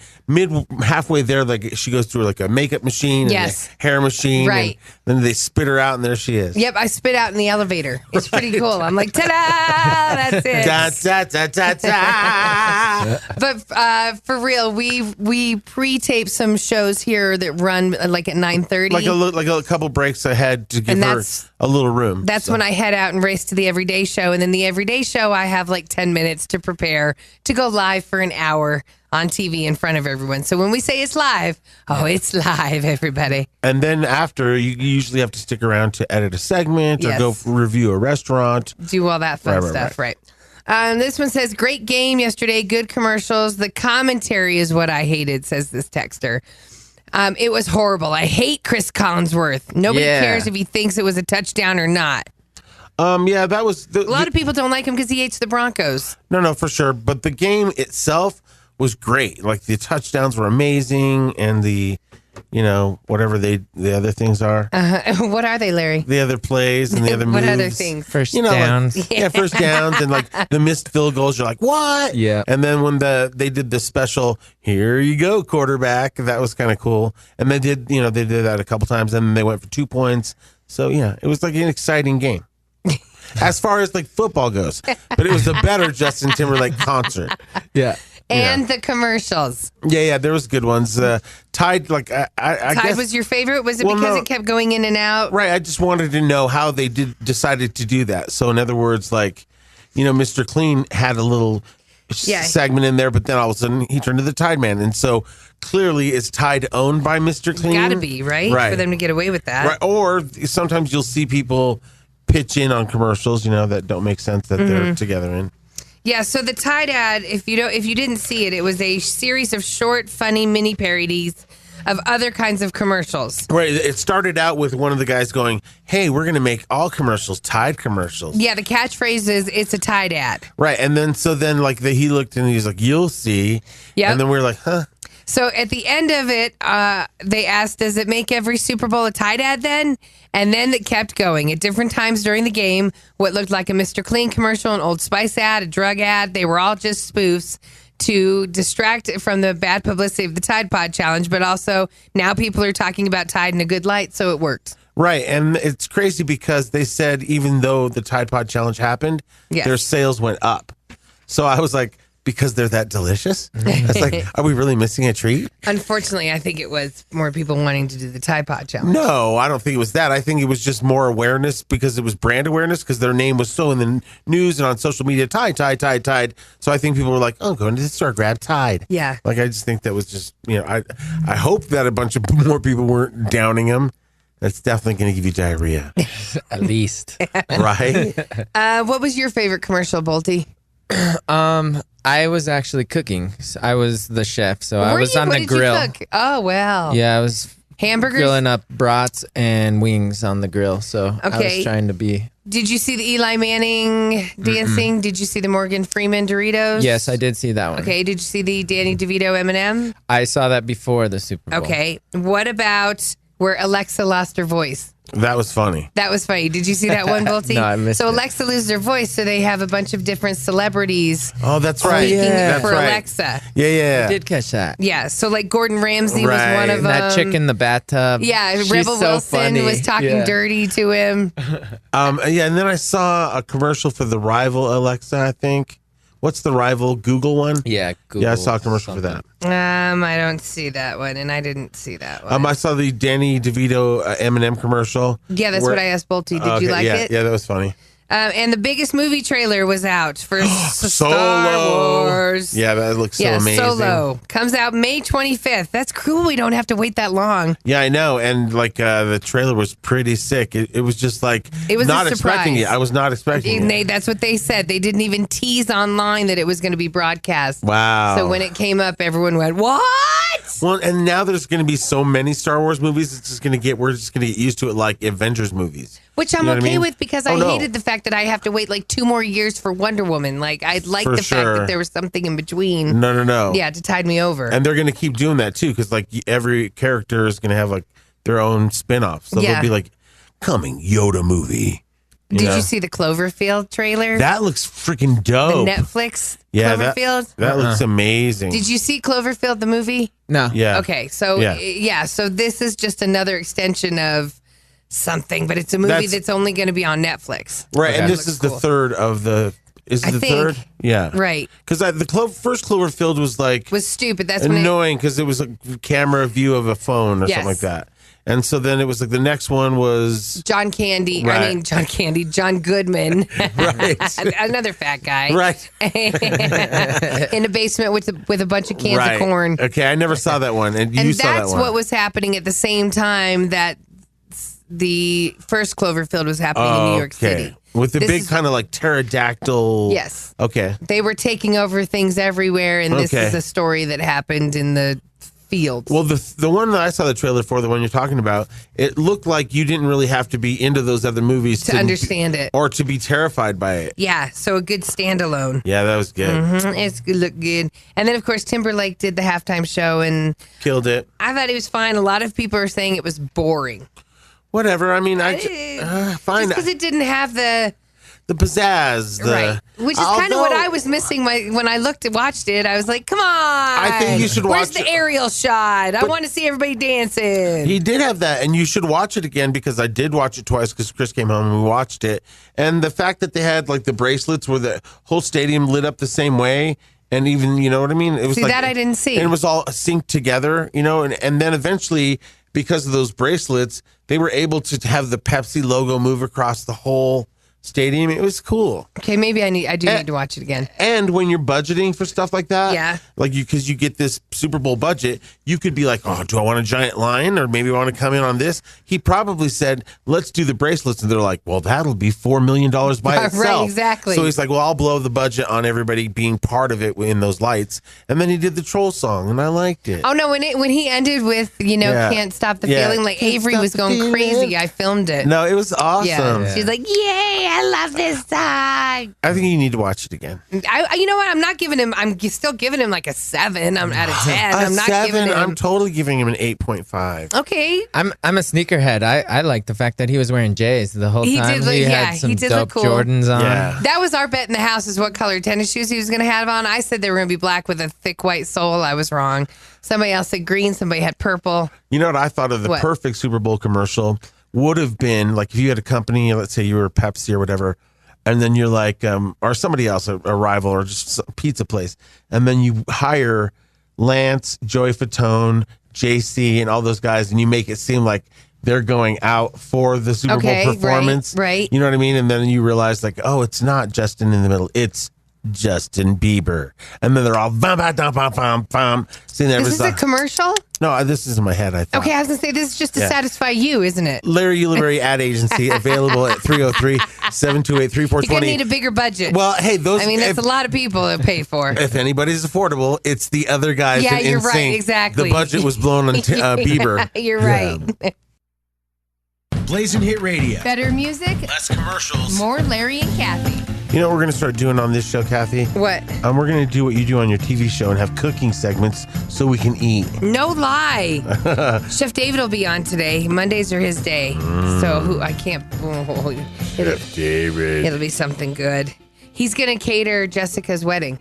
halfway there, like she goes through like a makeup machine, Yes. and a hair machine, Right. And then they spit her out, and there she is. Yep, I spit out in the elevator. It's pretty cool. I'm like, ta-da! That's it. Da, da, da, da, da. But for real, we pre-tape some shows here that run like at 9:30. like a couple breaks ahead to give And her that's- a little room. That's when I head out and race to the Everyday Show. And then the Everyday Show, I have like 10 minutes to prepare to go live for an hour on TV in front of everyone. So when we say it's live, it's live, everybody. And then after, you usually have to stick around to edit a segment or Yes. go review a restaurant. Do all that fun Right. stuff, right? This one says, great game yesterday, good commercials. The commentary is what I hated, says this texter. It was horrible. I hate Chris Collinsworth. Nobody Yeah. cares if he thinks it was a touchdown or not. Yeah, that was A lot of people don't like him because he hates the Broncos. No, for sure. But the game itself was great. Like the touchdowns were amazing, and the whatever the other things are, What are they, Larry? the other plays and the other moves. What other things? First Like, downs. first downs and like the missed field goals. You're like, what? Yeah. And then when they did the special, here you go, quarterback. That was kind of cool. And they did that a couple times, and then they went for 2 points. So yeah, it was like an exciting game. As far as like football goes, but it was a better Justin Timberlake concert. Yeah. And the commercials. Yeah, there was good ones. Tide, like I Tide guess, was your favorite? Was it Well, because no. it kept going in and out? right. I just wanted to know how they decided to do that. So in other words, like, Mr. Clean had a little Yeah. segment in there, but then all of a sudden he turned to the Tide Man, and so clearly is Tide owned by Mr. Clean? Gotta be, right? Right. For them to get away with that. Right. Or sometimes you'll see people pitch in on commercials, that don't make sense that Mm-hmm. they're together in. Yeah, so the Tide ad, if you didn't see it, it was a series of short, funny mini parodies of other kinds of commercials. Right. It started out with one of the guys going, "Hey, we're going to make all commercials Tide commercials." Yeah, the catchphrase is "It's a Tide ad." Right. And then he looked and he's like, "You'll see." Yep. And then we're like, "Huh." So at the end of it, they asked, "Does it make every Super Bowl a Tide ad then?" And then it kept going. At different times during the game, what looked like a Mr. Clean commercial, an Old Spice ad, a drug ad, they were all just spoofs to distract from the bad publicity of the Tide Pod Challenge. But also now people are talking about Tide in a good light, so it worked. Right. And it's crazy because they said even though the Tide Pod Challenge happened, their sales went up. So I was like, because they're that delicious? I was like, are we really missing a treat? Unfortunately, I think it was more people wanting to do the Tide Pod Challenge. No, I don't think it was that. I think it was just more awareness because it was brand awareness because their name was so in the news and on social media, Tide. So I think people were like, oh, go into the store, grab Tide. Yeah. Like, I just think that was just, I hope that a bunch of more people weren't downing them. That's definitely going to give you diarrhea. At least. Right? What was your favorite commercial, Bolty? I was actually cooking. I was the chef, so I was on What the did grill. You cook? Oh, wow. Yeah, I was Hamburgers? grilling up brats and wings on the grill. So I was trying to be. Did you see the Eli Manning dancing? Did you see the Morgan Freeman Doritos? Yes, I did see that one. Okay. Did you see the Danny DeVito M&M? I saw that before the Super Bowl. Okay. What about where Alexa lost her voice? That was funny. That was funny. Did you see that one, Bolty? No, I missed So it. Alexa loses her voice, so they have a bunch of different celebrities Oh, that's right. speaking That's for right. Alexa. Yeah. I did catch that. Yeah, so like Gordon Ramsay was Right. one of And them. that chick in the bathtub. Yeah, She's Rebel so Wilson funny. was talking Yeah. dirty to him. And then I saw a commercial for the rival Alexa, I think. What's the rival Google one? Yeah, Google Yeah, I saw a commercial for that. I don't see that one, and I didn't see that one. I saw the Danny DeVito M&M commercial. Yeah, that's what I asked Bolty. Did you like it? Yeah, that was funny. And the biggest movie trailer was out for Star Solo. Wars. Yeah, that looks so amazing. Solo comes out May 25th. That's cool. We don't have to wait that long. Yeah, I know. And the trailer was pretty sick. It was just like It was not a expecting surprise. it. I was not expecting it. That's what they said. They didn't even tease online that it was going to be broadcast. Wow. So when it came up, everyone went, "What?" Well, and now there's going to be so many Star Wars movies. We're just going to get used to it like Avengers movies. Which I'm You know what I okay mean? with because Oh, I no. hated the fact that I have to wait like 2 more years for Wonder Woman. Like I like For the fact sure. that there was something in between. No. Yeah, to tide me over. And they're going to keep doing that too, because like every character is going to have like their own spin-off. So Yeah. they'll be like, coming Yoda movie. Did know? you see the Cloverfield trailer? That looks freaking the dope. Netflix Yeah, Cloverfield? that looks amazing. Did you see Cloverfield the movie? No. Yeah. Okay, so Yeah. so this is just another extension of something, but it's a movie that's only going to be on Netflix. Right, and Okay. this is the third of the. Is it I the think. third? Yeah. Right. Because the first Cloverfield was like Was stupid. That's when annoying because it was a camera view of a phone or Yes. something like that. And so then it was like the next one was John Candy. Right. John Goodman. right, Another fat guy. right, In a basement with a bunch of cans right. of corn. Okay, I never saw that one, and you And saw that that's one. what was happening at the same time that the first Cloverfield was happening in New York City. With the This big is- kind of like pterodactyl. Yes. Okay. They were taking over things everywhere, and this Okay. is a story that happened in the field. Well, the one that I saw the trailer for, the one you're talking about, it looked like you didn't really have to be into those other movies to understand it. or to be terrified by it. Yeah, so a good standalone. Yeah, that was good. It's looked good. And then, of course, Timberlake did the halftime show, and Killed it. I thought it was fine. A lot of people are saying it was boring. Whatever. I mean, fine. Just because it didn't have the pizzazz. right, which is kind of what I was missing. When I watched it, I was like, "Come on!" I think you should Where's watch the it. aerial shot? I want to see everybody dancing. He did have that, and you should watch it again because I did watch it twice because Chris came home and we watched it. And the fact that they had like the bracelets where the whole stadium lit up the same way, and even you know what I mean. It was See, like, that I didn't see. And it was all synced together, and then eventually because of those bracelets, they were able to have the Pepsi logo move across the whole stadium. It was cool. Okay, maybe I do need to watch it again. And when you're budgeting for stuff like that, Yeah. like because you get this Super Bowl budget, you could be like, oh, do I want a giant lion, or maybe I want to come in on this? He probably said, let's do the bracelets, and they're like, well, that'll be $4 million by itself. Right, exactly. So he's like, well, I'll blow the budget on everybody being part of it in those lights, and then he did the troll song, and I liked it. Oh no, when he ended with Yeah. Can't Stop the Yeah. Feeling, like Can't Avery stop was the going feeling. crazy. I filmed it. No, it was awesome. Yeah. She's like, yay, I love this song. I think you need to watch it again. You know what? I'm not giving him. I'm still giving him like a 7. I'm out of 10. I'm not giving him. I'm totally giving him an 8.5. Okay. I'm a sneakerhead. I like the fact that he was wearing J's the whole He time. did look- he yeah, had some he did dope look cool. Jordans on. Yeah. That was our bet in the house, is what color tennis shoes he was going to have on. I said they were going to be black with a thick white sole. I was wrong. Somebody else said green. Somebody had purple. You know what I thought of the What? perfect Super Bowl commercial would have been like if you had a company, let's say you were Pepsi or whatever, and then you're like, or somebody else, a rival or just a pizza place, and then you hire Lance, Joey Fatone, JC, and all those guys, and you make it seem like they're going out for the Super Okay, Bowl performance. right. You know what I mean? And then you realize like, oh, it's not Justin in the middle. It's Justin Bieber. And then they're all bum, bum, bum, bum, bum, bum. Seeing Is this a commercial? No, this is in my head, I thought. Okay, I was going to say, this is just to Yeah. satisfy you, isn't it? Larry Ulibarri Ad Agency, available at 303-728-3420. You're going to need a bigger budget. Well, hey, those. I mean, that's if, a lot of people to pay for. if anybody's affordable, it's the other guys. Yeah, in you're right, NSYNC. exactly. The budget was blown on Bieber. You're right. Blazing Hit Radio. Better music, Less commercials. more Larry and Kathy. You know what we're going to start doing on this show, Kathy? What? We're going to do what you do on your TV show and have cooking segments so we can eat. No lie. Chef David will be on today. Mondays are his day. So I can't. It'll be something good. He's going to cater Jessica's wedding.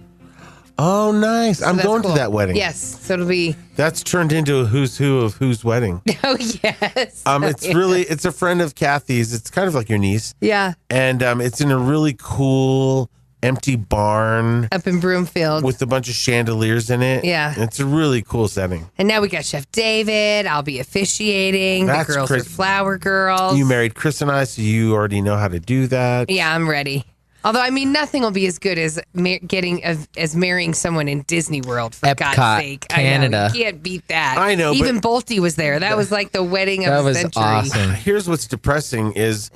Oh, nice. I'm that's going cool. to that wedding. Yes. So it'll be. That's turned into a who's who of whose wedding. Oh, yes. It's a friend of Kathie's. It's kind of like your niece. Yeah. And it's in a really cool empty barn Up in Broomfield. with a bunch of chandeliers in it. Yeah. It's a really cool setting. And now we got Chef David. I'll be officiating. That's the girls crazy. are flower girls. You married Chris and I, so you already know how to do that. Yeah, I'm ready. Although, I mean, nothing will be as good as marrying someone in Disney World, for Epcot, God's sake. Canada. I know, you can't beat that. I know, Even but- Bolte was there. That was like the wedding of That the was century. awesome. Here's what's depressing is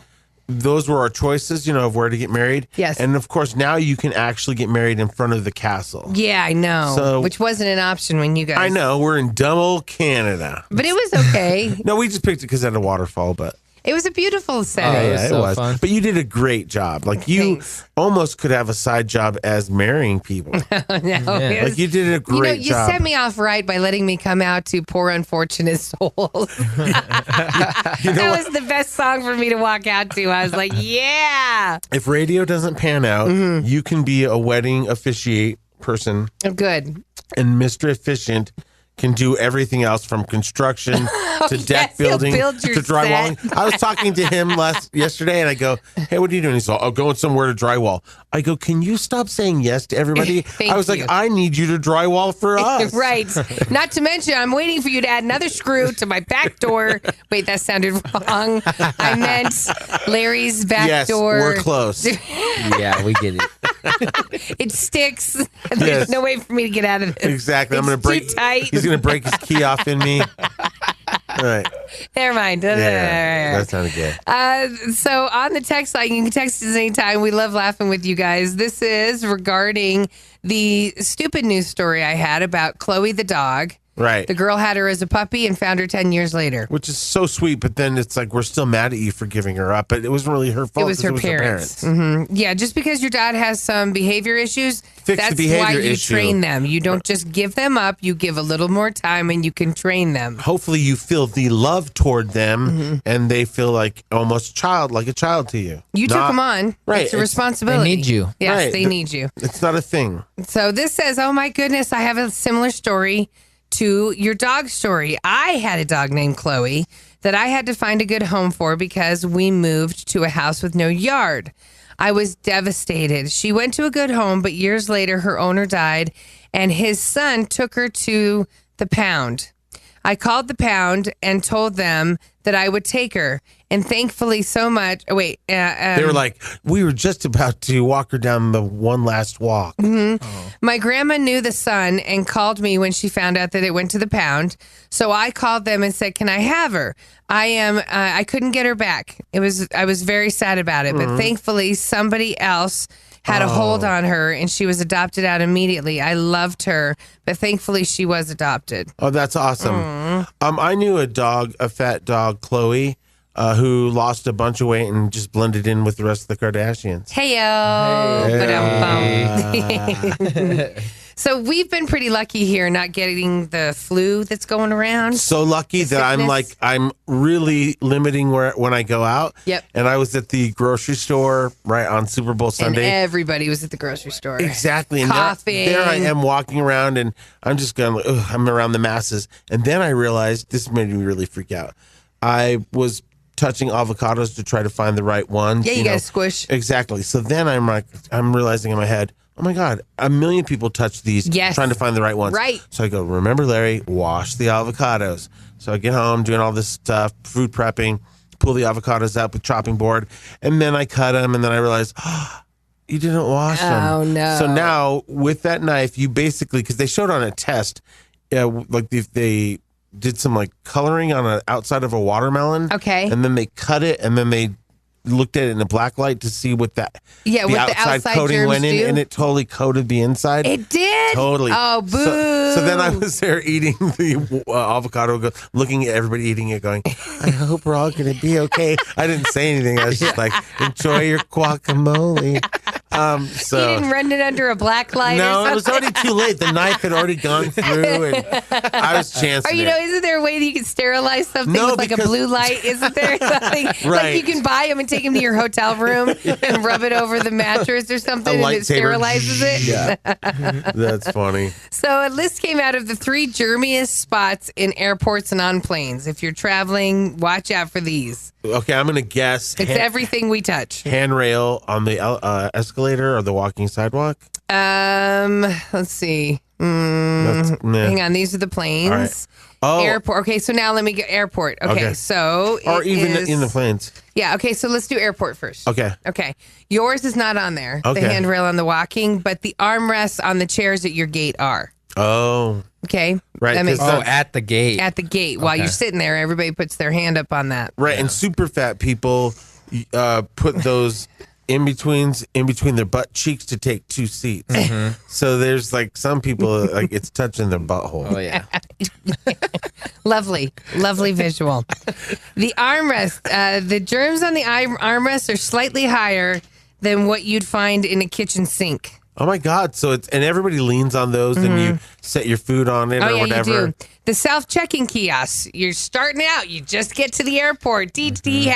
those were our choices, of where to get married. Yes. And of course, now you can actually get married in front of the castle. Yeah, I know. So- Which wasn't an option when you guys. I know, we're in dumb old Canada. But it was okay. No, we just picked it because it had a waterfall, but It was a beautiful setting. Oh, yeah. it so was. fun. But you did a great job. Like you Thanks. almost could have a side job as marrying people. No, it was- Like you did a great you job. set me off right by letting me come out to Poor Unfortunate Souls. That was the best song for me to walk out to. I was like, yeah. If radio doesn't pan out, Mm-hmm. you can be a wedding officiate person, Good. and Mr. Efficient can do everything else from construction to deck yes, he'll building build your to drywalling. I was talking to him yesterday, and I go, "Hey, what are you doing?" He's like, "I'm going somewhere to drywall." I go, "Can you stop saying yes to everybody?" Thank I was you. like, "I need you to drywall for us." Right. Not to mention, I'm waiting for you to add another screw to my back door. Wait, that sounded wrong. I meant Larry's back Yes, door. we're close. Yeah, we get it. It sticks. There's Yes. no way for me to get out of this. Exactly. I'm It's going to break. too tight. He's going to break his key off in me. All right. Never mind. Yeah, that sounded good. So on the text line, you can text us anytime. We love laughing with you guys. This is regarding the stupid news story I had about Chloe the dog. Right. The girl had her as a puppy and found her 10 years later. Which is so sweet, but then it's like we're still mad at you for giving her up. But it wasn't really her fault. It was 'cause her parents. Yeah, just because your dad has some behavior issues, Fix the that's behavior why you issue. train them. You don't just give them up. You give a little more time and you can train them. Hopefully, you feel the love toward them, Mm-hmm. and they feel like almost like a child to you. You took Not- them on. Right, It's a it's- responsibility. They need you. Yes, Right. they need you. It's not a thing. So this says, oh my goodness, I have a similar story to your dog story. I had a dog named Chloe that I had to find a good home for because we moved to a house with no yard. I was devastated. She went to a good home, but years later, her owner died and his son took her to the pound. I called the pound and told them that I would take her. And thankfully so much. Oh, wait. They were like, we were just about to walk her down the one last walk. My grandma knew the son and called me when she found out that it went to the pound. So I called them and said, can I have her? I couldn't get her back. I was very sad about it, but thankfully somebody else had a hold on her and she was adopted out immediately. I loved her, but thankfully she was adopted. Oh, that's awesome. I knew a fat dog, Chloe, who lost a bunch of weight and just blended in with the rest of the Kardashians. Hey-o. So we've been pretty lucky here not getting the flu that's going around. So lucky that I'm really limiting when I go out. Yep. And I was at the grocery store right on Super Bowl Sunday. And everybody was at the grocery store. Exactly. And Coughing. there I am walking around and I'm just going, I'm around the masses. And then I realized this made me really freak out. I was touching avocados to try to find the right one. Yeah, you got to squish. Exactly. So then I'm realizing in my head, oh my God, a million people touch these trying to find the right ones. Right. So I go, remember, Larry, wash the avocados. So I get home doing all this stuff, food prepping, pull the avocados out with chopping board, and then I cut them, and then I realized, you didn't wash them. Oh, no. So now with that knife, you basically, because they showed on a test, like they did some like coloring on the outside of a watermelon. Okay. And then they cut it, and then they looked at it in a black light to see what the outside coating germs went in, do. and it totally coated the inside. It did? Totally. Oh, boo. So then I was there eating the avocado, looking at everybody eating it, going, I hope we're all going to be okay. I didn't say anything. I was just like, enjoy your guacamole. You didn't run it under a black light or No, something? it was already too late. The knife had already gone through, and I was chancing Or, it. isn't there a way that you can sterilize something with like a blue light? Isn't there something? Like Right. you can buy them and take them to your hotel room and rub it over the mattress or something and it lightsaber. sterilizes it? Yeah. That's funny. So a list came out of the 3 germiest spots in airports and on planes. If you're traveling, watch out for these. Okay, I'm going to guess. It's everything we touch. Handrail on the escalator or the walking sidewalk? Let's see. Hang on, these are the planes. All right. Oh. Airport. Okay, so now let me get airport. Okay, so or it even is- in the planes. Yeah, okay, so let's do airport first. Okay. Okay. Yours is not on there, Okay. the handrail on the walking, but the armrests on the chairs at your gate are. Oh. Okay? Right, That makes 'cause sense. at the gate. At the gate. While you're sitting there, everybody puts their hand up on that. Right, and super fat people put those in between their butt cheeks to take 2 seats. So there's like some people like it's touching their butthole. Oh yeah. Lovely visual. The armrest, the germs on the armrest are slightly higher than what you'd find in a kitchen sink. Oh my God! So and everybody leans on those, and you set your food on it or whatever. You do. The self-checking kiosks. You're starting out. You just get to the airport. Happy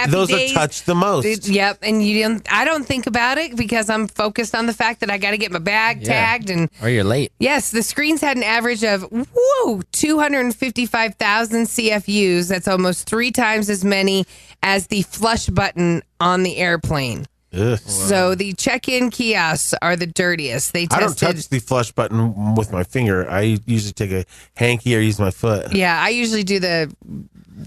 Those days. are touched the most. Yep, and I don't think about it because I'm focused on the fact that I got to get my bag tagged and. Or you're late. Yes, the screens had an average of 255,000 CFUs. That's almost 3 times as many as the flush button on the airplane. Ugh. So the check-in kiosks are the dirtiest. They I don't tested. touch the flush button with my finger. I usually take a hanky or use my foot. Yeah, I usually do the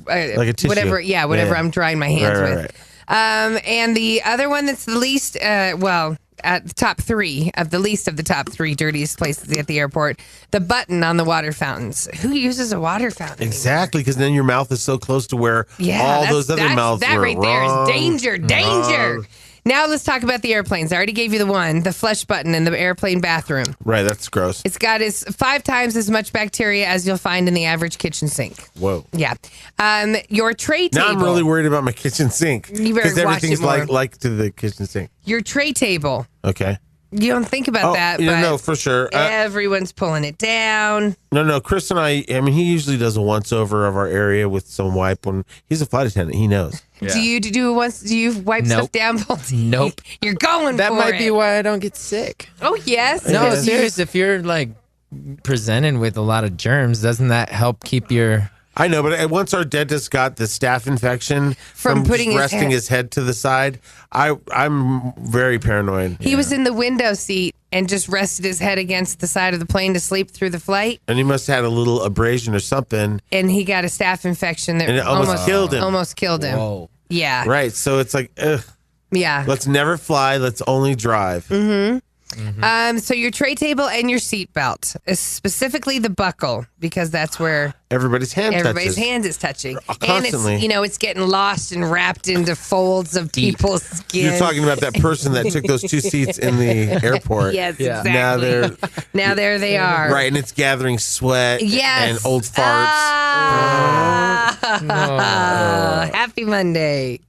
Like a tissue. whatever. Yeah, whatever I'm drying my hands Right, with. And the other one that's the least, at the top 3 of the least of the top 3 dirtiest places at the airport, the button on the water fountains. Who uses a water fountain? Exactly, because then your mouth is so close to where all those other mouths that were right there is wrong. danger. Wrong. Now let's talk about the airplanes. I already gave you the flush button in the airplane bathroom. Right, that's gross. It's got 5 times as much bacteria as you'll find in the average kitchen sink. Whoa. Yeah. Your tray table. Now I'm really worried about my kitchen sink. You better because watch it everything's more. like to the kitchen sink. Your tray table. Okay. You don't think about that, but no, for sure. everyone's pulling it down. No, Chris and I mean, he usually does a once over of our area with some wipe when he's a flight attendant. He knows. Yeah. Do you wipe stuff down? Nope. You're going That for might it. be why I don't get sick. Oh, yes. No, because you- serious. If you're like presented with a lot of germs, doesn't that help keep your I know, but once our dentist got the staph infection From putting just his resting head- his head to the side, I'm very paranoid. He was in the window seat and just rested his head against the side of the plane to sleep through the flight. And he must have had a little abrasion or something. And he got a staph infection that And it almost killed him. Almost killed him. Whoa. Yeah. Right. So it's like, ugh, Yeah. let's never fly. Let's only drive. So your tray table and your seat belt, specifically the buckle, because that's where Everybody's hand everybody's touches. hand is touching. Constantly. And it's getting lost and wrapped into folds of people's skin. You're talking about that person that took those 2 seats in the airport. Yes, Yeah. exactly. Now there they are. Right, and it's gathering sweat Yes. and old farts. Happy Monday.